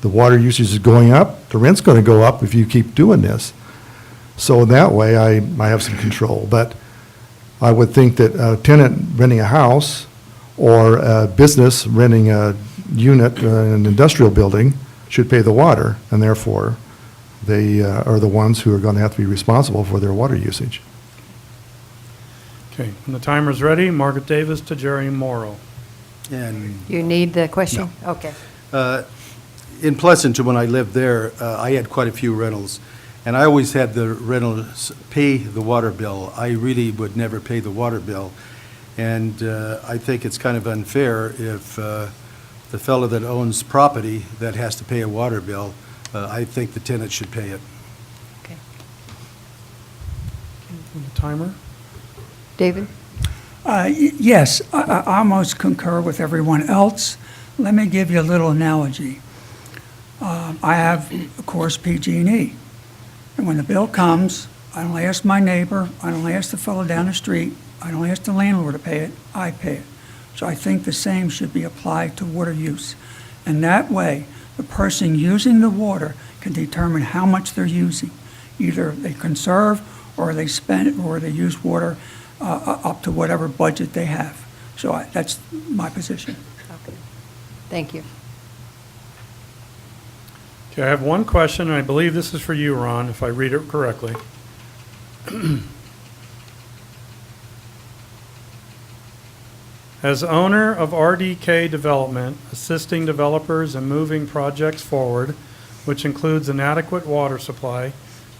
the water usage is going up, the rent's going to go up if you keep doing this. So in that way, I have some control. But I would think that a tenant renting a house or a business renting a unit in an industrial building should pay the water, and therefore they are the ones who are going to have to be responsible for their water usage. Okay, when the timer's ready, Margaret Davis to Jerry Morrow. And You need the question? Okay. in Pleasanton, when I lived there, I had quite a few rentals, and I always had the rentals pay the water bill. I really would never pay the water bill, and I think it's kind of unfair if the fellow that owns property that has to pay a water bill, I think the tenant should pay it. Okay. When the timer? David? Yes, I almost concur with everyone else. Let me give you a little analogy. I have, of course, PG&E. And when the bill comes, I don't ask my neighbor, I don't ask the fellow down the street, I don't ask the landlord to pay it, I pay it. So I think the same should be applied to water use. And that way, the person using the water can determine how much they're using. Either they conserve, or they spend, or they use water up to whatever budget they have. So that's my position. Okay. Thank you. Okay, I have one question, and I believe this is for you, Ron, if I read it correctly. As owner of RDK Development, assisting developers in moving projects forward, which includes an adequate water supply,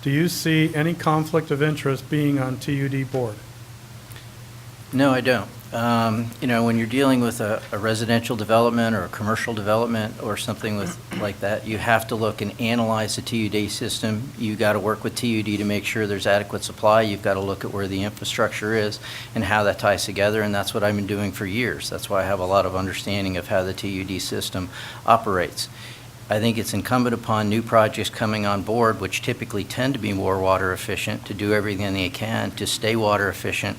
do you see any conflict of interest being on TUD board? No, I don't. When you're dealing with a residential development or a commercial development or something like that, you have to look and analyze the TUD system. You got to work with TUD to make sure there's adequate supply. You've got to look at where the infrastructure is and how that ties together, and that's what I've been doing for years. That's why I have a lot of understanding of how the TUD system operates. I think it's incumbent upon new projects coming on board, which typically tend to be more water efficient, to do everything they can to stay water efficient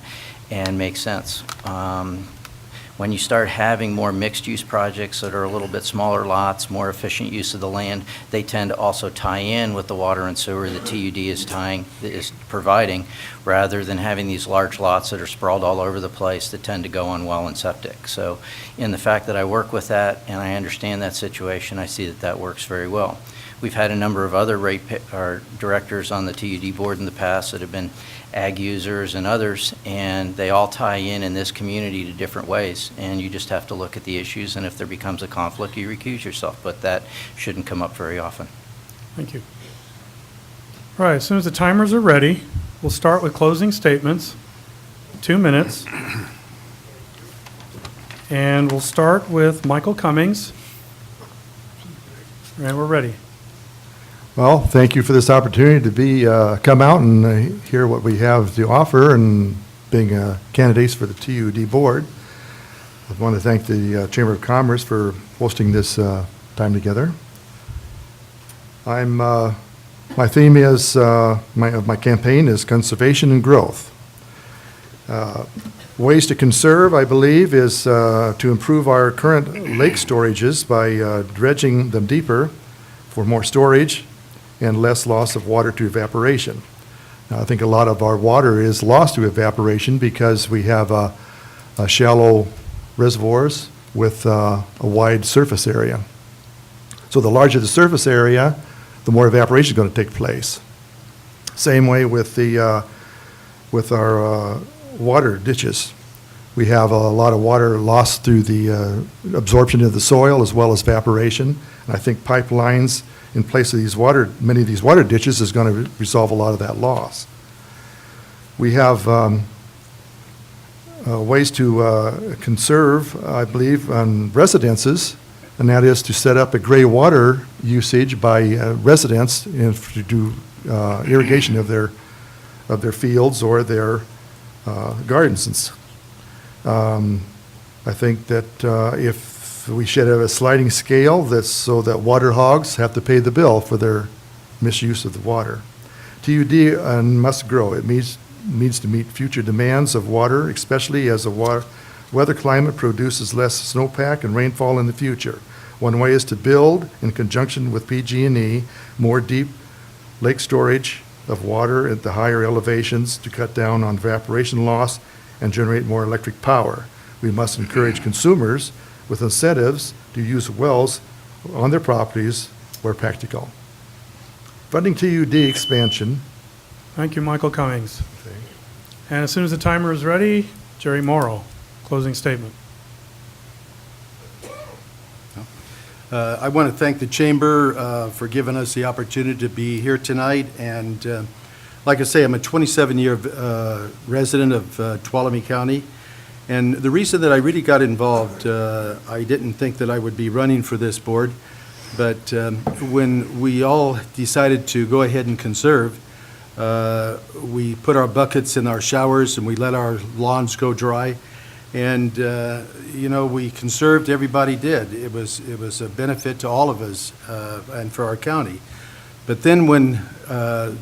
and make sense. When you start having more mixed-use projects that are a little bit smaller lots, more efficient use of the land, they tend to also tie in with the water and sewer that TUD is providing, rather than having these large lots that are sprawled all over the place that tend to go on well and septic. So in the fact that I work with that and I understand that situation, I see that that works very well. We've had a number of other directors on the TUD board in the past that have been ag users and others, and they all tie in this community to different ways, and you just have to look at the issues, and if there becomes a conflict, you recuse yourself, but that shouldn't come up very often. Thank you. All right, as soon as the timers are ready, we'll start with closing statements, 2 minutes. And we'll start with Michael Cummings. And we're ready. Well, thank you for this opportunity to come out and hear what we have to offer and being candidates for the TUD board. I want to thank the Chamber of Commerce for hosting this time together. My theme is, my campaign is conservation and growth. Ways to conserve, I believe, is to improve our current lake storages by dredging them deeper for more storage and less loss of water to evaporation. Now, I think a lot of our water is lost to evaporation because we have shallow reservoirs with a wide surface area. So the larger the surface area, the more evaporation is going to take place. Same way with our water ditches. We have a lot of water lost through the absorption of the soil as well as evaporation. And I think pipelines in place of many of these water ditches is going to resolve a lot of that loss. We have ways to conserve, I believe, on residences, and that is to set up a gray water usage by residents to do irrigation of their fields or their gardens. I think that if we should have a sliding scale that's so that water hogs have to pay the bill for their misuse of the water. TUD must grow. It needs to meet future demands of water, especially as the weather climate produces less snowpack and rainfall in the future. One way is to build, in conjunction with PG&E, more deep lake storage of water at the higher elevations to cut down on evaporation loss and generate more electric power. We must encourage consumers with incentives to use wells on their properties where practical. Funding TUD expansion. Thank you, Michael Cummings. And as soon as the timer is ready, Jerry Morrow, closing statement. I want to thank the Chamber for giving us the opportunity to be here tonight. And like I say, I'm a 27-year resident of Tuolumne County. And the reason that I really got involved, I didn't think that I would be running for this board. But when we all decided to go ahead and conserve, we put our buckets in our showers and we let our lawns go dry. And, you know, we conserved, everybody did. It was a benefit to all of us and for our county. But then when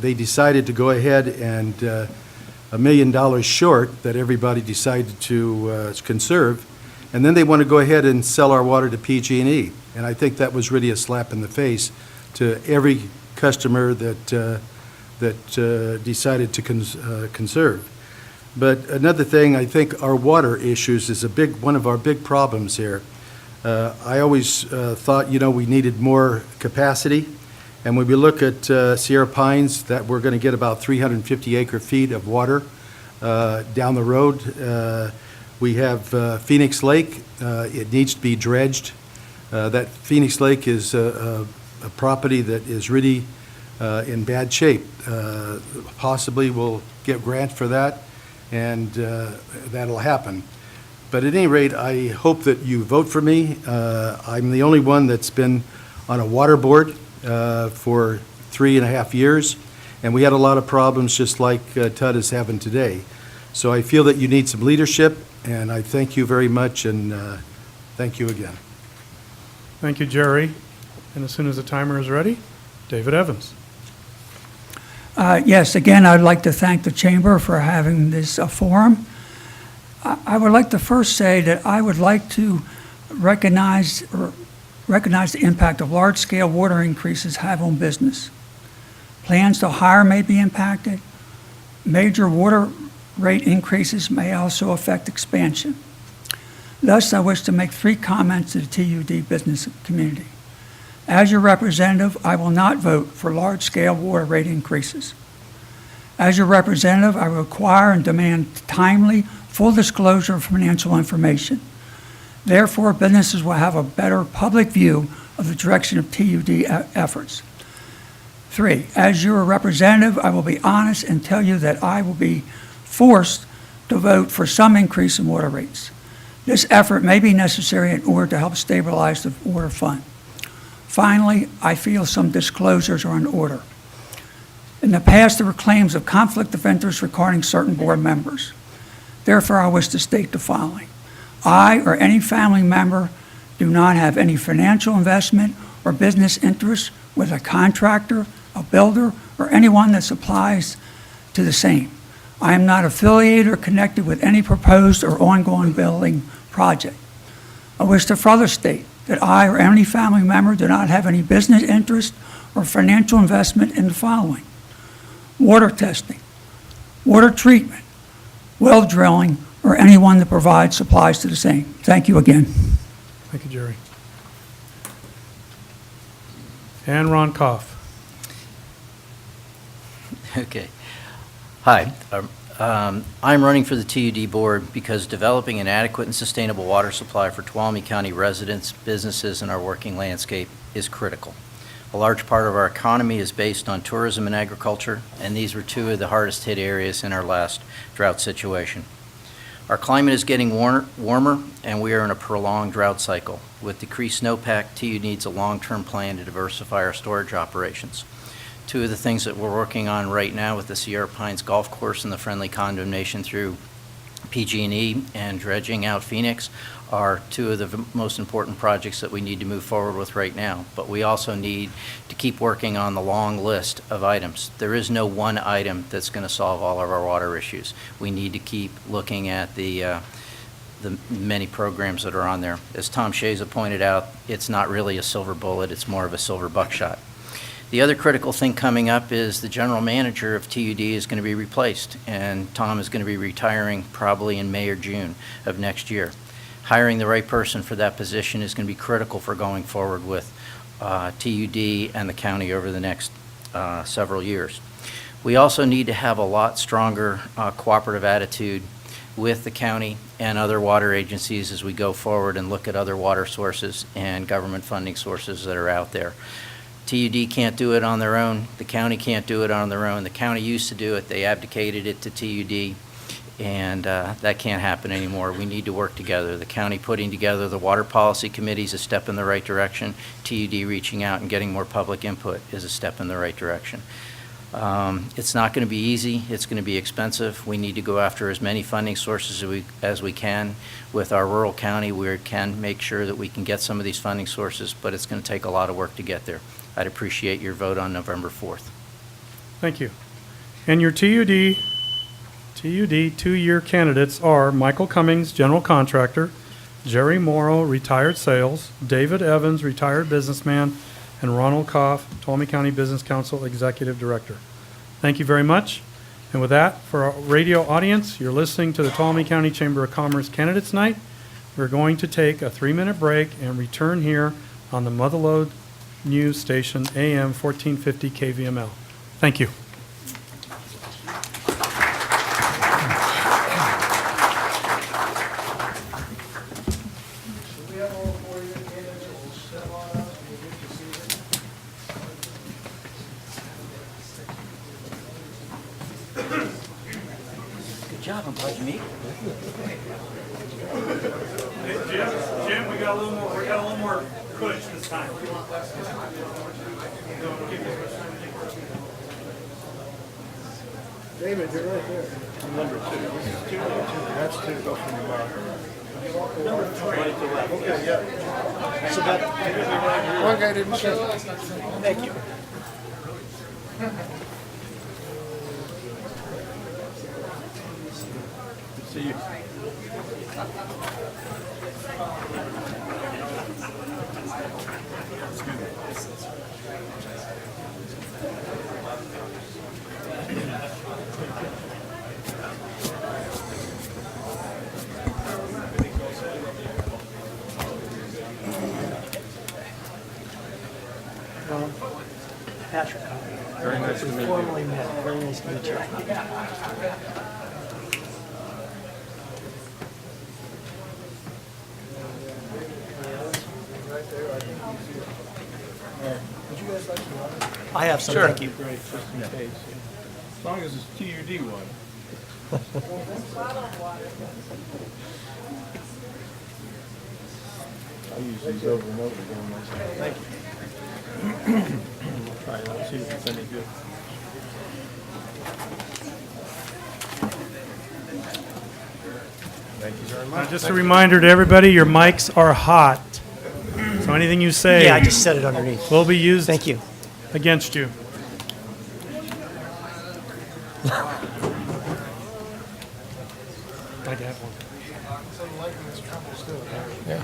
they decided to go ahead and $1 million short that everybody decided to conserve, and then they want to go ahead and sell our water to PG&E. And I think that was really a slap in the face to every customer that decided to conserve. But another thing, I think our water issues is one of our big problems here. I always thought, you know, we needed more capacity. And when we look at Sierra Pines, that we're going to get about 350 acre-feet of water down the road. We have Phoenix Lake. It needs to be dredged. That Phoenix Lake is a property that is really in bad shape. Possibly we'll get grant for that, and that'll happen. But at any rate, I hope that you vote for me. I'm the only one that's been on a water board for 3.5 years, and we had a lot of problems just like Tud is having today. So I feel that you need some leadership, and I thank you very much, and thank you again. Thank you, Jerry. And as soon as the timer is ready, David Evans. Yes, again, I'd like to thank the Chamber for having this forum. I would like to first say that I would like to recognize the impact of large-scale water increases have on business. Plans to hire may be impacted. Major water rate increases may also affect expansion. Thus, I wish to make 3 comments to the TUD business community. As your representative, I will not vote for large-scale water rate increases. As your representative, I require and demand timely, full disclosure of financial information. Therefore, businesses will have a better public view of the direction of TUD efforts. 3, as your representative, I will be honest and tell you that I will be forced to vote for some increase in water rates. This effort may be necessary in order to help stabilize the water fund. Finally, I feel some disclosures are in order. In the past, there were claims of conflict of interest regarding certain board members. Therefore, I wish to state the following. I or any family member do not have any financial investment or business interest with a contractor, a builder, or anyone that supplies to the same. I am not affiliated or connected with any proposed or ongoing building project. I wish to further state that I or any family member do not have any business interest or financial investment in the following: water testing, water treatment, well drilling, or anyone that provides supplies to the same. Thank you again. Thank you, Jerry. And Ron Koff. Okay. Hi. I'm running for the TUD board because developing an adequate and sustainable water supply for Tuolumne County residents, businesses, and our working landscape is critical. A large part of our economy is based on tourism and agriculture, and these were 2 of the hardest hit areas in our last drought situation. Our climate is getting warmer, and we are in a prolonged drought cycle. With decreased snowpack, TUD needs a long-term plan to diversify our storage operations. 2 of the things that we're working on right now with the Sierra Pines Golf Course and the friendly condemnation through PG&E and dredging out Phoenix are 2 of the most important projects that we need to move forward with right now. But we also need to keep working on the long list of items. There is no one item that's going to solve all of our water issues. We need to keep looking at the many programs that are on there. As Tom Shaza pointed out, it's not really a silver bullet, it's more of a silver buckshot. The other critical thing coming up is the general manager of TUD is going to be replaced, and Tom is going to be retiring probably in May or June of next year. Hiring the right person for that position is going to be critical for going forward with TUD and the county over the next several years. We also need to have a lot stronger cooperative attitude with the county and other water agencies as we go forward and look at other water sources and government funding sources that are out there. TUD can't do it on their own. The county can't do it on their own. The county used to do it. They abdicated it to TUD, and that can't happen anymore. We need to work together. The county putting together the water policy committee is a step in the right direction. TUD reaching out and getting more public input is a step in the right direction. It's not going to be easy. It's going to be expensive. We need to go after as many funding sources as we can. With our rural county, we can make sure that we can get some of these funding sources, but it's going to take a lot of work to get there. I'd appreciate your vote on November 4th. Thank you. And your TUD two-year candidates are Michael Cummings, general contractor, Jerry Morrow, retired sales, David Evans, retired businessman, and Ronald Koff, Tuolumne County Business Council Executive Director. Thank you very much. And with that, for our radio audience, you're listening to the Tuolumne County Chamber of Commerce Candidates Night. We're going to take a 3-minute break and return here on the Motherlode News Station, AM 1450 KVML. Thank you. Good job. I'm glad you meet. Jim, we got a little more push this time. David, you're right there. Number 2. This is 2. That's 2. Go from your mouth. Number 3. Right to left. Okay, yeah. So that one guy didn't show up. Thank you. Good to see you. Patrick. Very nice to meet you. Formally met. Very nice to meet you. Would you guys like some water? I have some, Sure. thank you. Great, just in case. Yeah. As long as it's TUD water. I use these over and over again myself. Thank you. We'll try it out, see if it's any good. Thank you very much. Just a reminder to everybody, your mics are hot. So anything you say Yeah, I just set it underneath. will be used Thank you. against you. I'd have one. Yeah.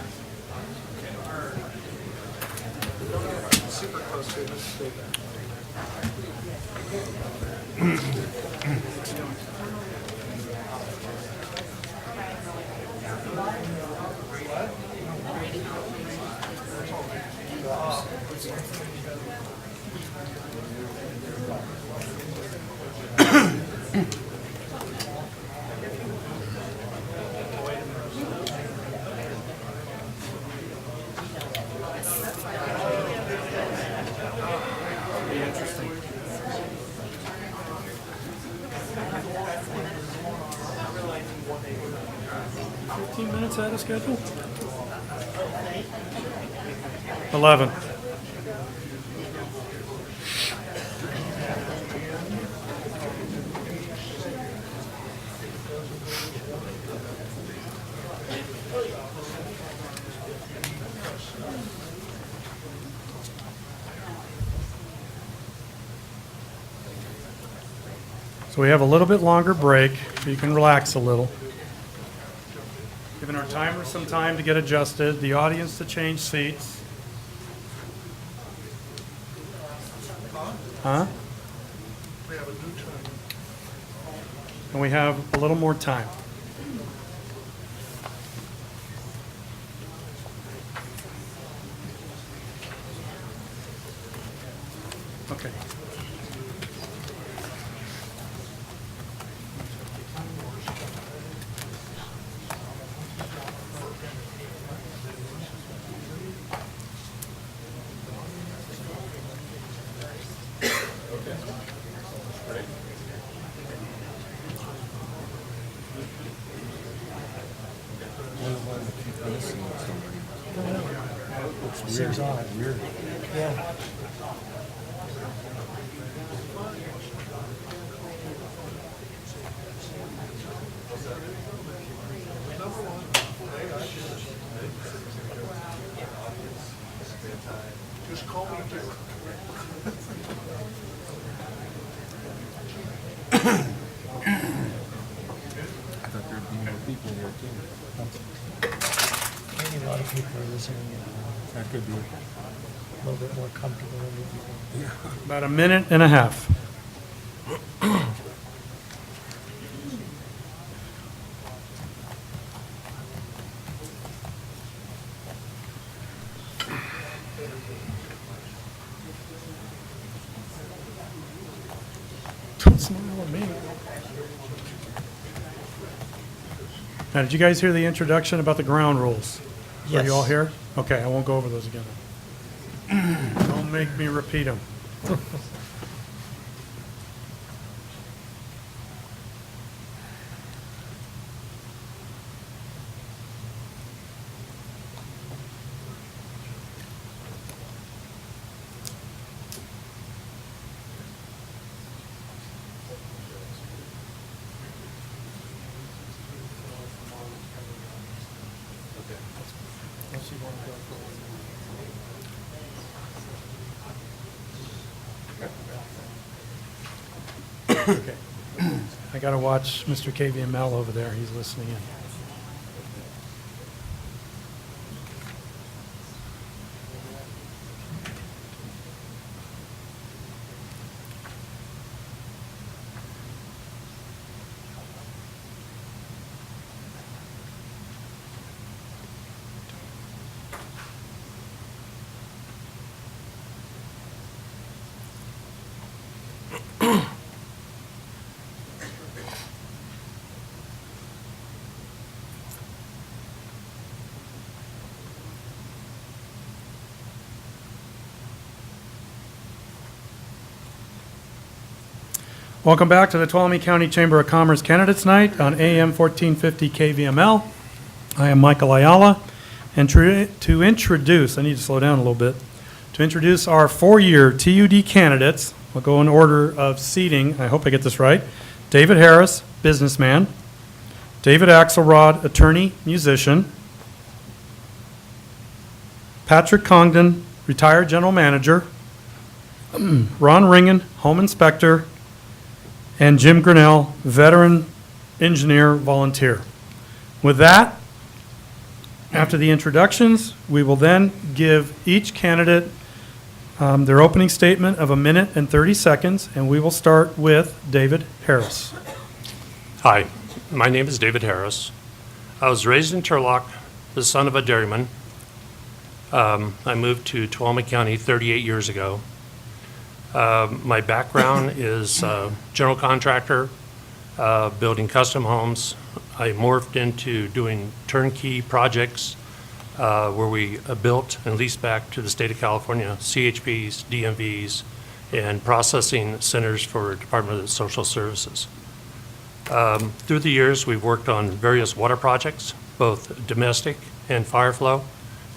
Minutes out of schedule? 11. So we have a little bit longer break, so you can relax a little. Giving our timer some time to get adjusted, the audience to change seats. Huh? And we have a little more time. Okay. Seems odd. Yeah. Just call me Dick. I thought there'd be more people here too. Maybe a lot of people are listening in. That could be. A little bit more comfortable than before. Yeah. About a minute and a half. Don't smile at me. Now, did you guys hear the introduction about the ground rules? Are Yes. you all here? Okay, I won't go over those again. Don't make me repeat them. Okay. I got to watch Mr. KVML over there. He's listening in. Welcome back to the Tuolumne County Chamber of Commerce Candidates Night on AM 1450 KVML. I am Michael Ayala, and to introduce, I need to slow down a little bit, to introduce our four-year TUD candidates, we'll go in order of seating, I hope I get this right. David Harris, businessman. David Axelrod, attorney, musician. Patrick Congdon, retired general manager. Ron Ringen, home inspector. And Jim Grinnell, veteran engineer volunteer. With that, after the introductions, we will then give each candidate their opening statement of 1 minute and 30 seconds, and we will start with David Harris. Hi, my name is David Harris. I was raised in Turlock, the son of a dairyman. I moved to Tuolumne County 38 years ago. My background is general contractor, building custom homes. I morphed into doing turnkey projects where we built and leased back to the state of California, CHPs, DMVs, and processing centers for Department of Social Services. Through the years, we've worked on various water projects, both domestic and fire flow.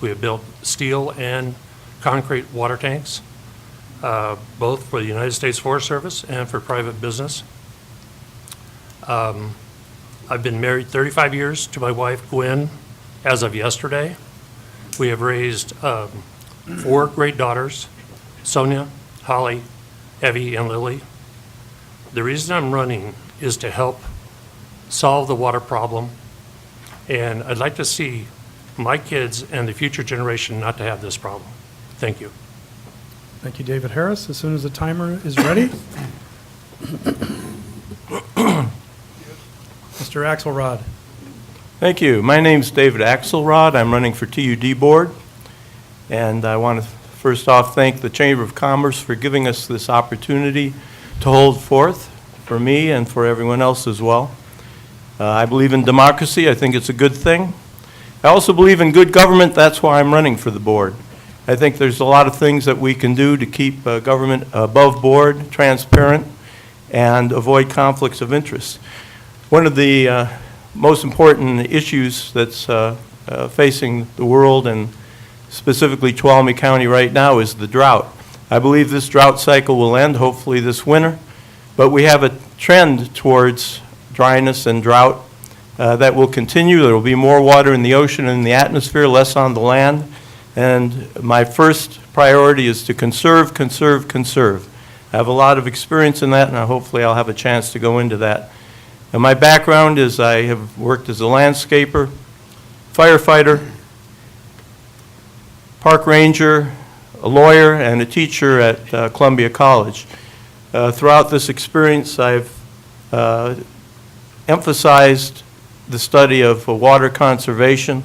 We have built steel and concrete water tanks, both for the United States Forest Service and for private business. I've been married 35 years to my wife, Gwen, as of yesterday. We have raised 4 great daughters, Sonia, Holly, Evie, and Lily. The reason I'm running is to help solve the water problem, and I'd like to see my kids and the future generation not to have this problem. Thank you. Thank you, David Harris. As soon as the timer is ready. Mr. Axelrod. Thank you. My name's David Axelrod. I'm running for TUD Board. And I want to first off thank the Chamber of Commerce for giving us this opportunity to hold forth for me and for everyone else as well. I believe in democracy. I think it's a good thing. I also believe in good government. That's why I'm running for the board. I think there's a lot of things that we can do to keep government above board, transparent, and avoid conflicts of interest. One of the most important issues that's facing the world and specifically Tuolumne County right now is the drought. I believe this drought cycle will end hopefully this winter, but we have a trend towards dryness and drought that will continue. There will be more water in the ocean and in the atmosphere, less on the land. And my first priority is to conserve, conserve, conserve. I have a lot of experience in that, and hopefully I'll have a chance to go into that. And my background is I have worked as a landscaper, firefighter, park ranger, a lawyer, and a teacher at Columbia College. Throughout this experience, I've emphasized the study of water conservation,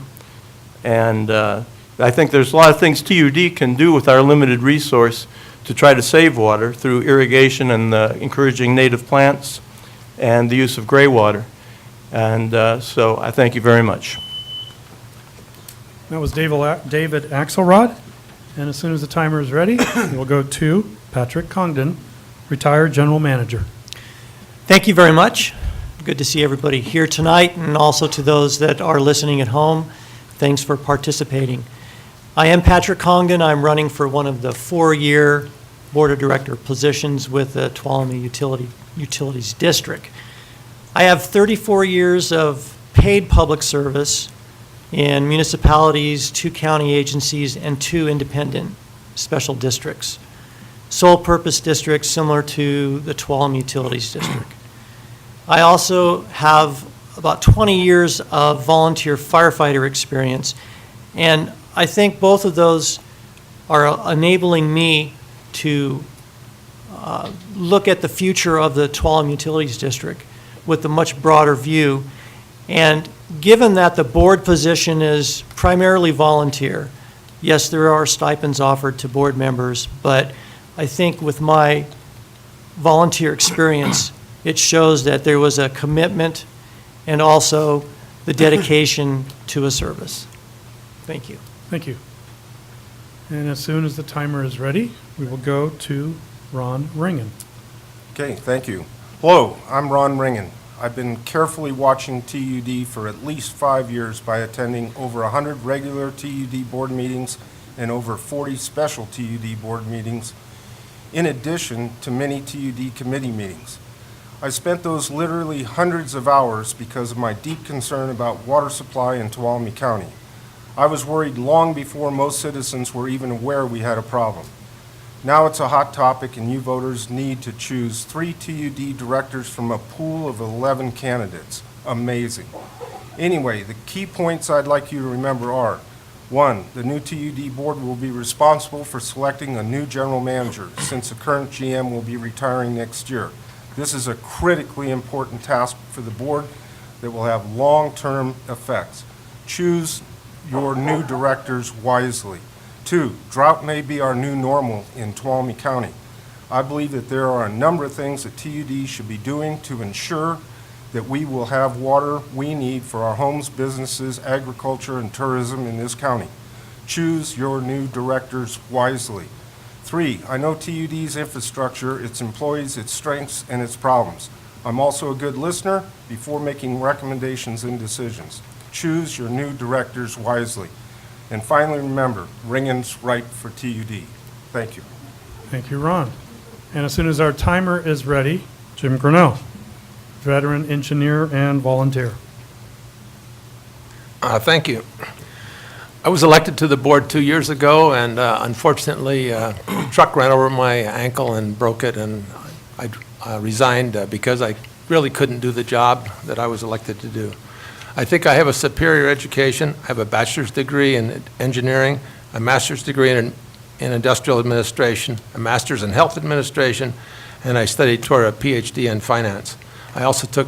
and I think there's a lot of things TUD can do with our limited resource to try to save water through irrigation and encouraging native plants and the use of gray water. And so I thank you very much. That was David Axelrod. And as soon as the timer is ready, we'll go to Patrick Congdon, retired general manager. Thank you very much. Good to see everybody here tonight, and also to those that are listening at home. Thanks for participating. I am Patrick Congdon. I'm running for one of the 4-year Board of Director positions with the Tuolumne Utilities District. I have 34 years of paid public service in municipalities, 2 county agencies, and 2 independent special districts. Sole purpose districts similar to the Tuolumne Utilities District. I also have about 20 years of volunteer firefighter experience, and I think both of those are enabling me to look at the future of the Tuolumne Utilities District with a much broader view. And given that the board position is primarily volunteer, yes, there are stipends offered to board members, but I think with my volunteer experience, it shows that there was a commitment and also the dedication to a service. Thank you. Thank you. And as soon as the timer is ready, we will go to Ron Ringen. Okay, thank you. Hello, I'm Ron Ringen. I've been carefully watching TUD for at least 5 years by attending over 100 regular TUD board meetings and over 40 special TUD board meetings, in addition to many TUD committee meetings. I spent those literally hundreds of hours because of my deep concern about water supply in Tuolumne County. I was worried long before most citizens were even aware we had a problem. Now it's a hot topic, and you voters need to choose 3 TUD directors from a pool of 11 candidates. Amazing. Anyway, the key points I'd like you to remember are: 1, the new TUD board will be responsible for selecting a new general manager, since the current GM will be retiring next year. This is a critically important task for the board that will have long-term effects. Choose your new directors wisely. 2, drought may be our new normal in Tuolumne County. I believe that there are a number of things that TUD should be doing to ensure that we will have water we need for our homes, businesses, agriculture, and tourism in this county. Choose your new directors wisely. 3, I know TUD's infrastructure, its employees, its strengths, and its problems. I'm also a good listener before making recommendations and decisions. Choose your new directors wisely. And finally, remember, Ringen's right for TUD. Thank you. Thank you, Ron. And as soon as our timer is ready, Jim Grinnell, veteran engineer and volunteer. Thank you. I was elected to the board 2 years ago, and unfortunately, a truck ran over my ankle and broke it, and I resigned because I really couldn't do the job that I was elected to do. I think I have a superior education. I have a bachelor's degree in engineering, a master's degree in industrial administration, a master's in health administration, and I studied toward a PhD in finance. I also took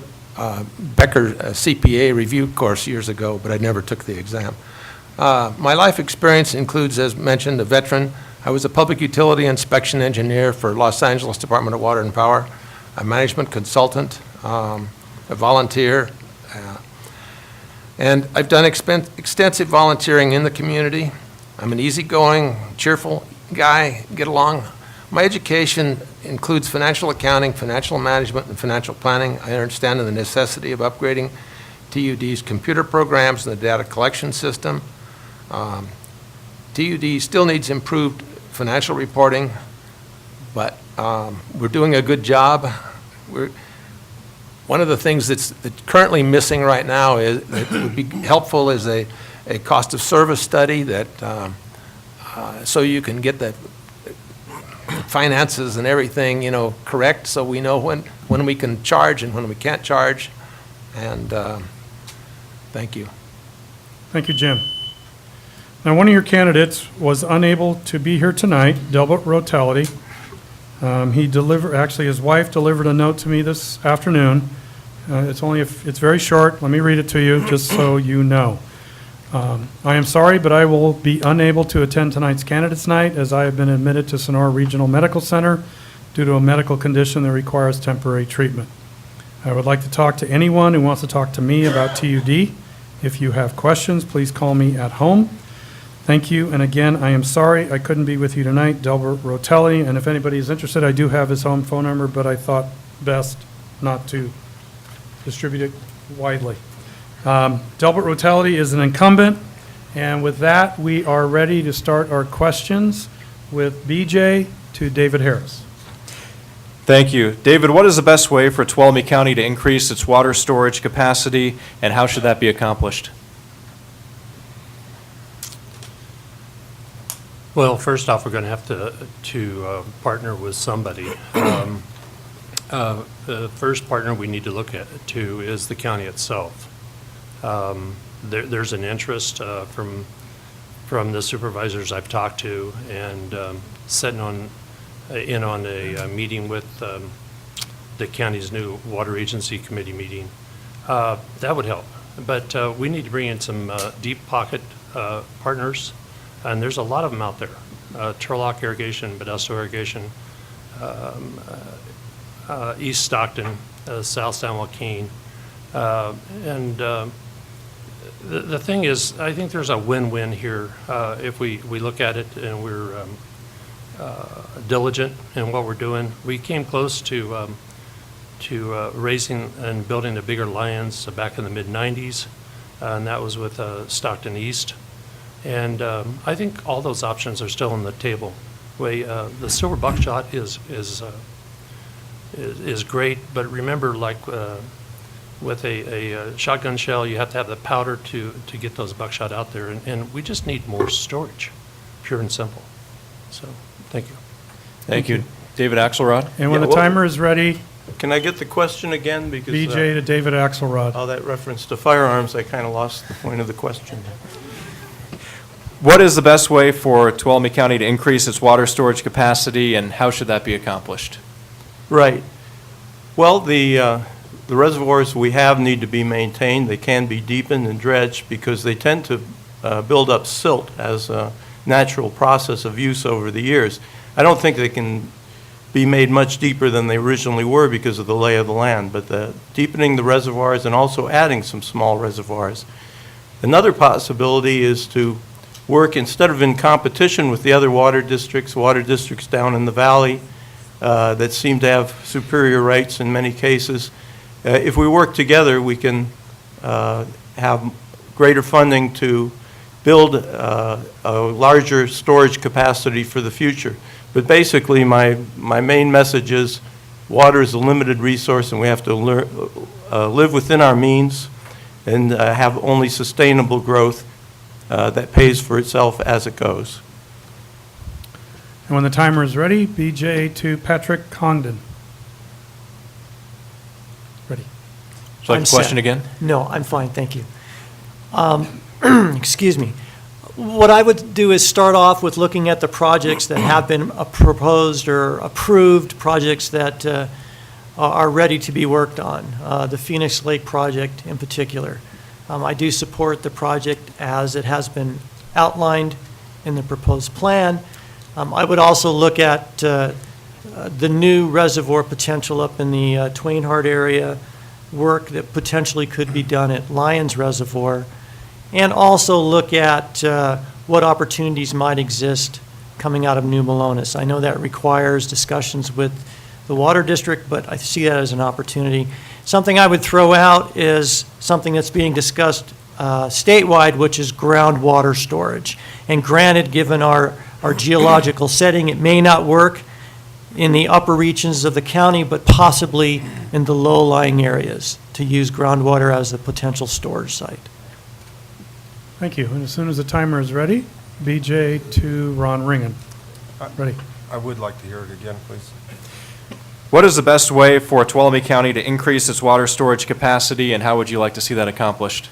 Becker CPA review course years ago, but I never took the exam. My life experience includes, as mentioned, a veteran. I was a public utility inspection engineer for Los Angeles Department of Water and Power, a management consultant, a volunteer, and I've done extensive volunteering in the community. I'm an easygoing, cheerful guy, get along. My education includes financial accounting, financial management, and financial planning. I understand the necessity of upgrading TUD's computer programs and the data collection system. TUD still needs improved financial reporting, but we're doing a good job. One of the things that's currently missing right now is, that would be helpful, is a cost of service study that, so you can get the finances and everything, correct, so we know when we can charge and when we can't charge. And thank you. Thank you, Jim. Now, one of your candidates was unable to be here tonight, Delbert Rotelli. Actually, his wife delivered a note to me this afternoon. It's very short. Let me read it to you, just so you know. I am sorry, but I will be unable to attend tonight's candidates night, as I have been admitted to Sonora Regional Medical Center due to a medical condition that requires temporary treatment. I would like to talk to anyone who wants to talk to me about TUD. If you have questions, please call me at home. Thank you, and again, I am sorry I couldn't be with you tonight, Delbert Rotelli, and if anybody is interested, I do have his home phone number, but I thought best not to distribute it widely. Delbert Rotelli is an incumbent, and with that, we are ready to start our questions with BJ to David Harris. Thank you. David, what is the best way for Tuolumne County to increase its water storage capacity, and how should that be accomplished? Well, first off, we're going to have to partner with somebody. The first partner we need to look at is the county itself. There's an interest from the supervisors I've talked to, and setting in on a meeting with the county's new water agency committee meeting. That would help, but we need to bring in some deep pocket partners. And there's a lot of them out there. Turlock Irrigation, Modesto Irrigation, East Stockton, South San Joaquin. The thing is, I think there's a win-win here if we look at it and we're diligent in what we're doing. We came close to raising and building a bigger Lions back in the mid-'90s, and that was with Stockton East. And I think all those options are still on the table. The silver buckshot is great, but remember, like with a shotgun shell, you have to have the powder to get those buckshot out there, and we just need more storage, pure and simple. So, thank you. Thank you. David Axelrod? And when the timer is ready, Can I get the question again? Because BJ to David Axelrod. all that reference to firearms, I kind of lost the point of the question. What is the best way for Tuolumne County to increase its water storage capacity, and how should that be accomplished? Right. Well, the reservoirs we have need to be maintained. They can be deepened and dredged because they tend to build up silt as a natural process of use over the years. I don't think they can be made much deeper than they originally were because of the lay of the land, but deepening the reservoirs and also adding some small reservoirs. Another possibility is to work, instead of in competition with the other water districts down in the valley that seem to have superior rates in many cases. If we work together, we can have greater funding to build a larger storage capacity for the future. But basically, my main message is water is a limited resource, and we have to live within our means and have only sustainable growth that pays for itself as it goes. And when the timer is ready, BJ to Patrick Congdon. Ready. Would you like the question again? No, I'm fine, thank you. Excuse me. What I would do is start off with looking at the projects that have been proposed or approved, projects that are ready to be worked on, the Phoenix Lake project in particular. I do support the project as it has been outlined in the proposed plan. I would also look at the new reservoir potential up in the Twainhart area, work that potentially could be done at Lyons Reservoir, and also look at what opportunities might exist coming out of New Melones. I know that requires discussions with the water district, but I see that as an opportunity. Something I would throw out is something that's being discussed statewide, which is groundwater storage. And granted, given our geological setting, it may not work in the upper regions of the county, but possibly in the low-lying areas to use groundwater as a potential storage site. Thank you. And as soon as the timer is ready, BJ to Ron Ringen. Ready. I would like to hear it again, please. What is the best way for Tuolumne County to increase its water storage capacity, and how would you like to see that accomplished?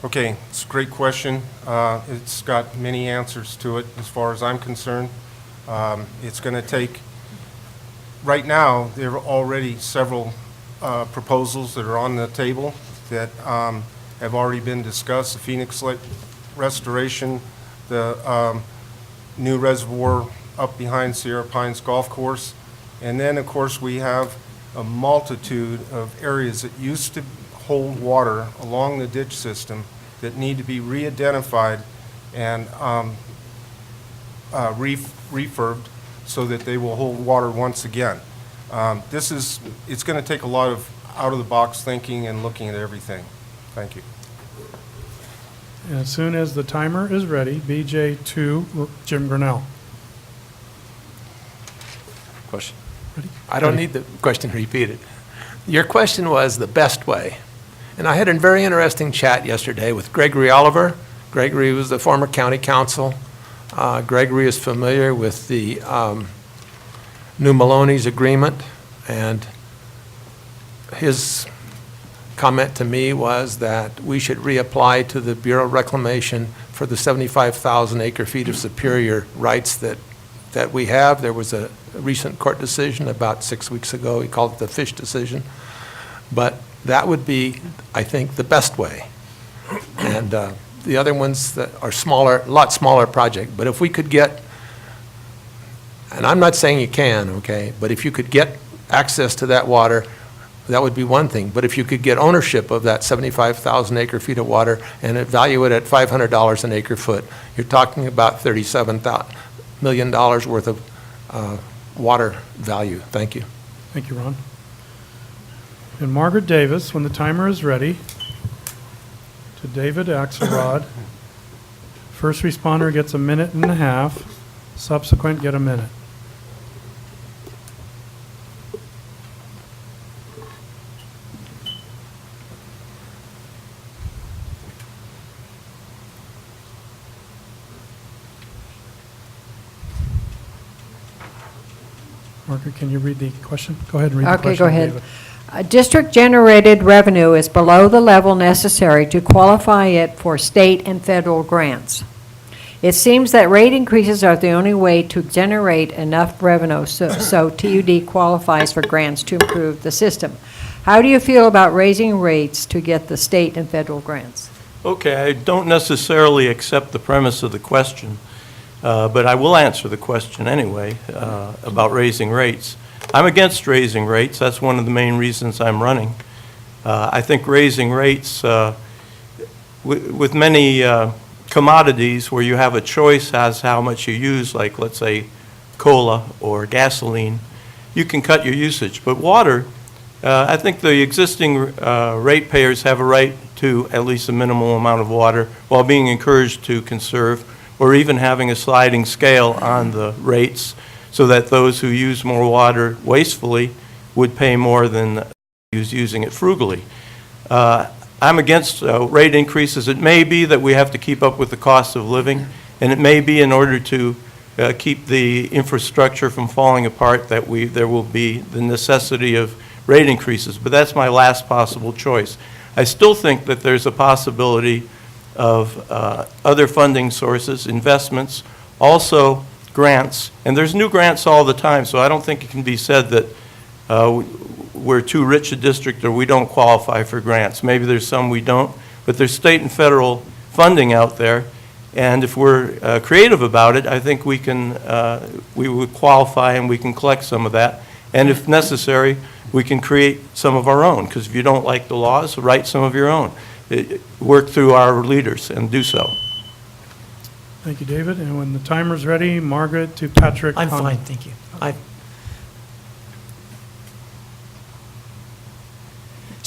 Okay, it's a great question. It's got many answers to it as far as I'm concerned. It's going to take, right now, there are already several proposals that are on the table that have already been discussed. The Phoenix Lake restoration, the new reservoir up behind Sierra Pines Golf Course, and then, of course, we have a multitude of areas that used to hold water along the ditch system that need to be re-identified and refurbed so that they will hold water once again. It's going to take a lot of out-of-the-box thinking and looking at everything. Thank you. And as soon as the timer is ready, BJ to Jim Grinnell. Question. Ready? I don't need the question repeated. Your question was the best way. And I had a very interesting chat yesterday with Gregory Oliver. Gregory was the former county council. Gregory is familiar with the New Maloney's agreement, and his comment to me was that we should reapply to the Bureau of Reclamation for the 75,000 acre feet of superior rights that we have. There was a recent court decision about 6 weeks ago. He called it the Fish decision. But that would be, I think, the best way. And the other ones that are smaller, a lot smaller project. But if we could get, and I'm not saying you can, okay, but if you could get access to that water, that would be one thing. But if you could get ownership of that 75,000 acre feet of water and value it at $500 an acre foot, you're talking about $37 million worth of water value. Thank you. Thank you, Ron. And Margaret Davis, when the timer is ready, to David Axelrod. First responder gets 1.5 minutes. Subsequent get 1 minute. Margaret, can you read the question? Go ahead and read the question. Okay, go ahead. David. District-generated revenue is below the level necessary to qualify it for state and federal grants. It seems that rate increases are the only way to generate enough revenue so TUD qualifies for grants to improve the system. How do you feel about raising rates to get the state and federal grants? Okay, I don't necessarily accept the premise of the question, but I will answer the question anyway about raising rates. I'm against raising rates. That's one of the main reasons I'm running. I think raising rates with many commodities where you have a choice as how much you use, like let's say cola or gasoline, you can cut your usage. But water, I think the existing ratepayers have a right to at least a minimal amount of water while being encouraged to conserve, or even having a sliding scale on the rates so that those who use more water wastefully would pay more than those using it frugally. I'm against rate increases. It may be that we have to keep up with the cost of living, and it may be in order to keep the infrastructure from falling apart that there will be the necessity of rate increases, but that's my last possible choice. I still think that there's a possibility of other funding sources, investments, also grants, and there's new grants all the time, so I don't think it can be said that we're too rich a district or we don't qualify for grants. Maybe there's some we don't, but there's state and federal funding out there, and if we're creative about it, I think we would qualify and we can collect some of that, and if necessary, we can create some of our own, because if you don't like the laws, write some of your own. Work through our leaders and do so. Thank you, David. And when the timer's ready, Margaret to Patrick. I'm fine, thank you.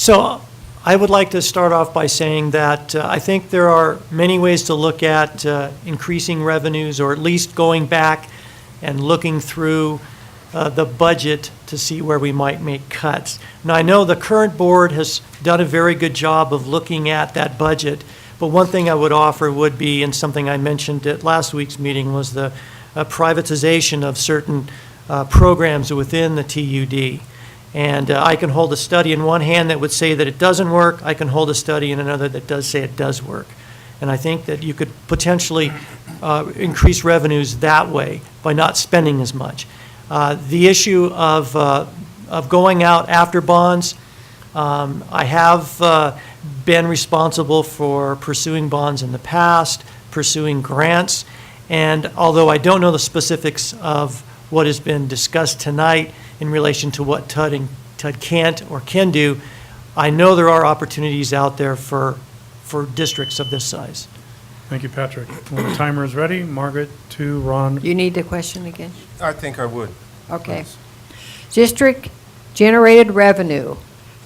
So I would like to start off by saying that I think there are many ways to look at increasing revenues, or at least going back and looking through the budget to see where we might make cuts. Now, I know the current board has done a very good job of looking at that budget, but one thing I would offer would be, and something I mentioned at last week's meeting, was the privatization of certain programs within the TUD. And I can hold a study in one hand that would say that it doesn't work. I can hold a study in another that does say it does work. And I think that you could potentially increase revenues that way by not spending as much. The issue of going out after bonds, I have been responsible for pursuing bonds in the past, pursuing grants, and although I don't know the specifics of what has been discussed tonight in relation to what TUD can't or can do, I know there are opportunities out there for districts of this size. Thank you, Patrick. When the timer is ready, Margaret to Ron. You need the question again? I think I would. Okay. District-generated revenue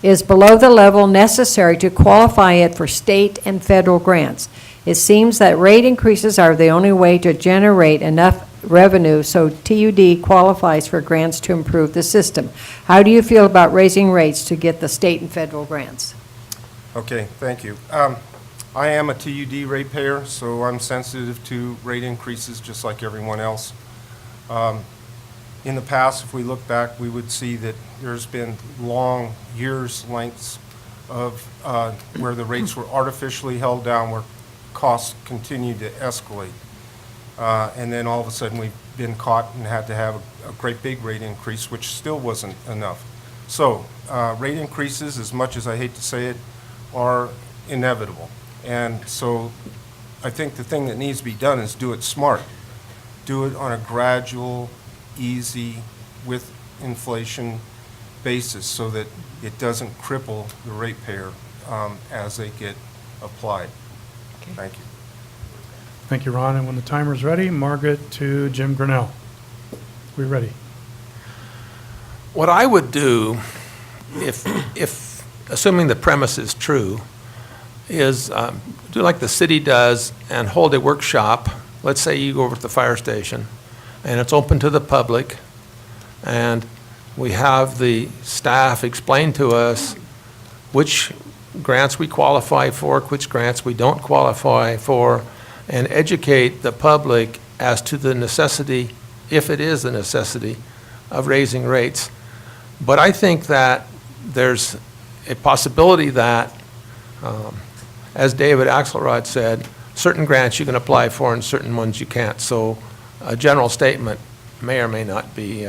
is below the level necessary to qualify it for state and federal grants. It seems that rate increases are the only way to generate enough revenue so TUD qualifies for grants to improve the system. How do you feel about raising rates to get the state and federal grants? Okay, thank you. I am a TUD ratepayer, so I'm sensitive to rate increases just like everyone else. In the past, if we look back, we would see that there's been long years lengths of where the rates were artificially held down, where costs continued to escalate. And then all of a sudden, we've been caught and had to have a great big rate increase, which still wasn't enough. So rate increases, as much as I hate to say it, are inevitable. And so I think the thing that needs to be done is do it smart. Do it on a gradual, easy, with inflation basis so that it doesn't cripple the ratepayer as they get applied. Okay. Thank you. Thank you, Ron. And when the timer is ready, Margaret to Jim Grinnell. We're ready. What I would do, if assuming the premise is true, is do like the city does and hold a workshop. Let's say you go over to the fire station, and it's open to the public, and we have the staff explain to us which grants we qualify for, which grants we don't qualify for, and educate the public as to the necessity, if it is the necessity, of raising rates. But I think that there's a possibility that, as David Axelrod said, certain grants you can apply for and certain ones you can't. So a general statement may or may not be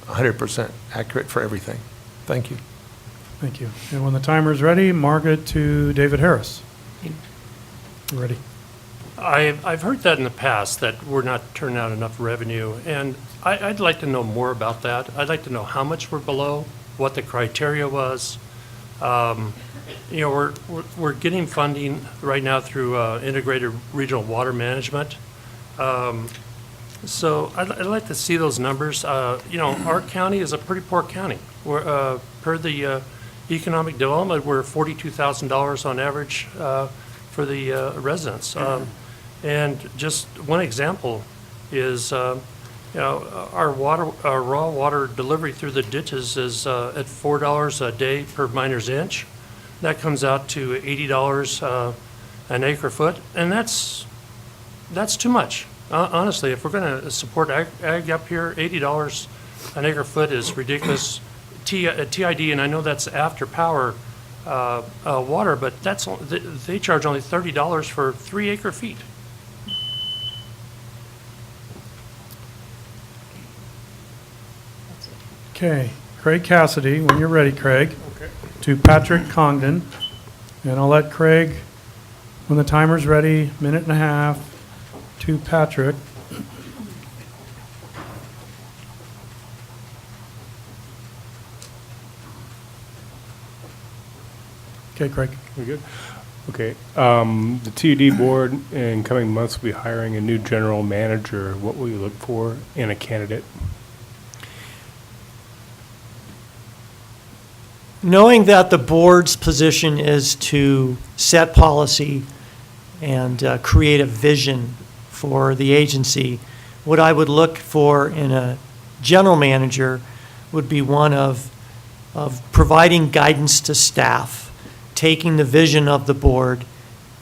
100% accurate for everything. Thank you. Thank you. And when the timer is ready, Margaret to David Harris. We're ready. I've heard that in the past, that we're not turning out enough revenue, and I'd like to know more about that. I'd like to know how much we're below, what the criteria was. You know, we're getting funding right now through Integrated Regional Water Management. So I'd like to see those numbers. You know, our county is a pretty poor county. We're, per the economic development, we're $42,000 on average for the residents. And just one example is, you know, our raw water delivery through the ditches is at $4 a day per miner's inch. That comes out to $80 an acre foot, and that's too much. Honestly, if we're going to support ag up here, $80 an acre foot is ridiculous. TID, and I know that's after power water, but they charge only $30 for 3 acre feet. Okay, Craig Cassidy, when you're ready, Craig. Okay. To Patrick Congdon. And I'll let Craig, when the timer's ready, minute and a half, to Patrick. Okay, Craig. We good? Okay. The TUD board in coming months will be hiring a new general manager. What will you look for in a candidate? knowing that the board's position is to set policy and create a vision for the agency, what I would look for in a general manager would be one of providing guidance to staff, taking the vision of the board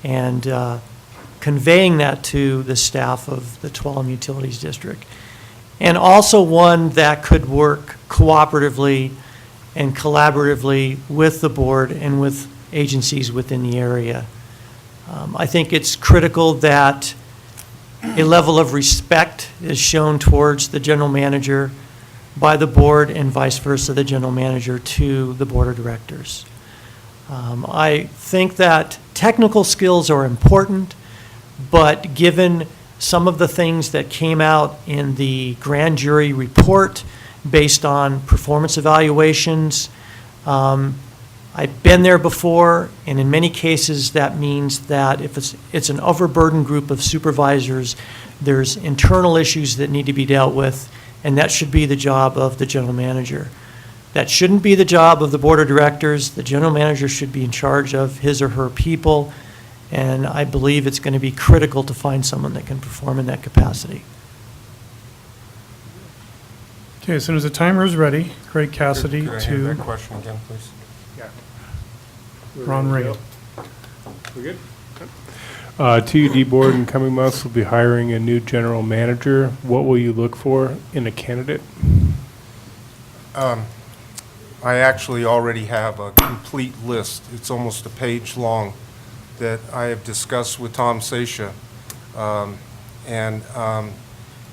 and conveying that to the staff of the Tuolumne Utilities District. And also one that could work cooperatively and collaboratively with the board and with agencies within the area. I think it's critical that a level of respect is shown towards the general manager by the board and vice versa, the general manager to the board of directors. I think that technical skills are important, but given some of the things that came out in the grand jury report based on performance evaluations, I've been there before, and in many cases that means that if it's an overburdened group of supervisors, there's internal issues that need to be dealt with, and that should be the job of the general manager. That shouldn't be the job of the board of directors. The general manager should be in charge of his or her people, and I believe it's going to be critical to find someone that can perform in that capacity. Okay, as soon as the timer is ready, Craig Cassidy Could I have that to question again, please? Ron Reagan. We good? TUD Board in coming months will be hiring a new general manager. What will you look for in a candidate? I actually already have a complete list. It's almost a page long that I have discussed with Tom Sasha.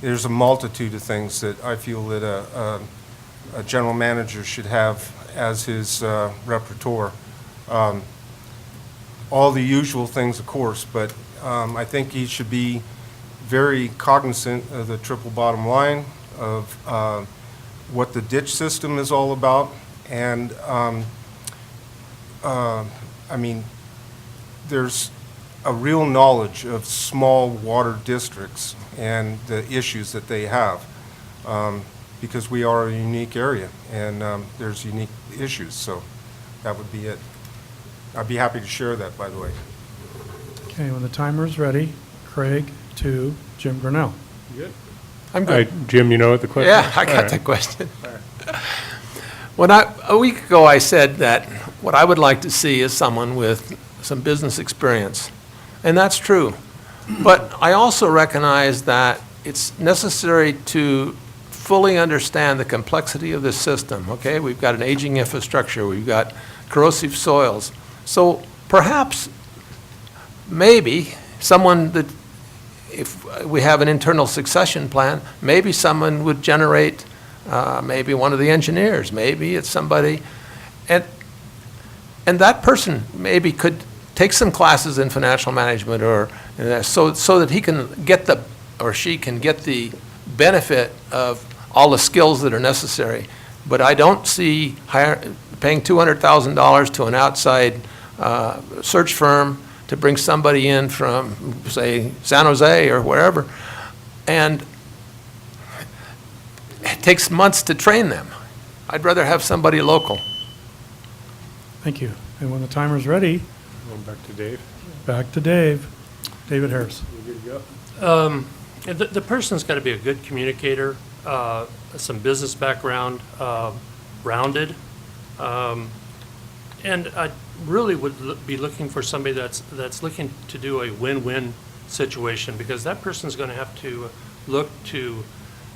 There's a multitude of things that I feel that a general manager should have as his repertoire. All the usual things, of course, but I think he should be very cognizant of the triple bottom line, of what the ditch system is all about, and I mean, there's a real knowledge of small water districts and the issues that they have, because we are a unique area and there's unique issues, so that would be it. I'd be happy to share that, by the way. Okay, when the timer is ready, Craig to Jim Grinnell. Good? I'm good. Jim, you know what the question is? Yeah, I got the question. A week ago, I said that what I would like to see is someone with some business experience, and that's true. But I also recognize that it's necessary to fully understand the complexity of this system, okay? We've got an aging infrastructure, we've got corrosive soils. So perhaps, maybe, someone that, if we have an internal succession plan, maybe someone would generate, maybe one of the engineers, maybe it's somebody, and that person maybe could take some classes in financial management or so that he can get or she can get the benefit of all the skills that are necessary. But I don't see paying $200,000 to an outside search firm to bring somebody in from, say, San Jose or wherever, and it takes months to train them. I'd rather have somebody local. Thank you. And when the timer is ready, Going back to Dave. back to Dave. David Harris. You good to go? The person's got to be a good communicator, some business background, rounded, and I really would be looking for somebody that's looking to do a win-win situation, because that person's going to have to look to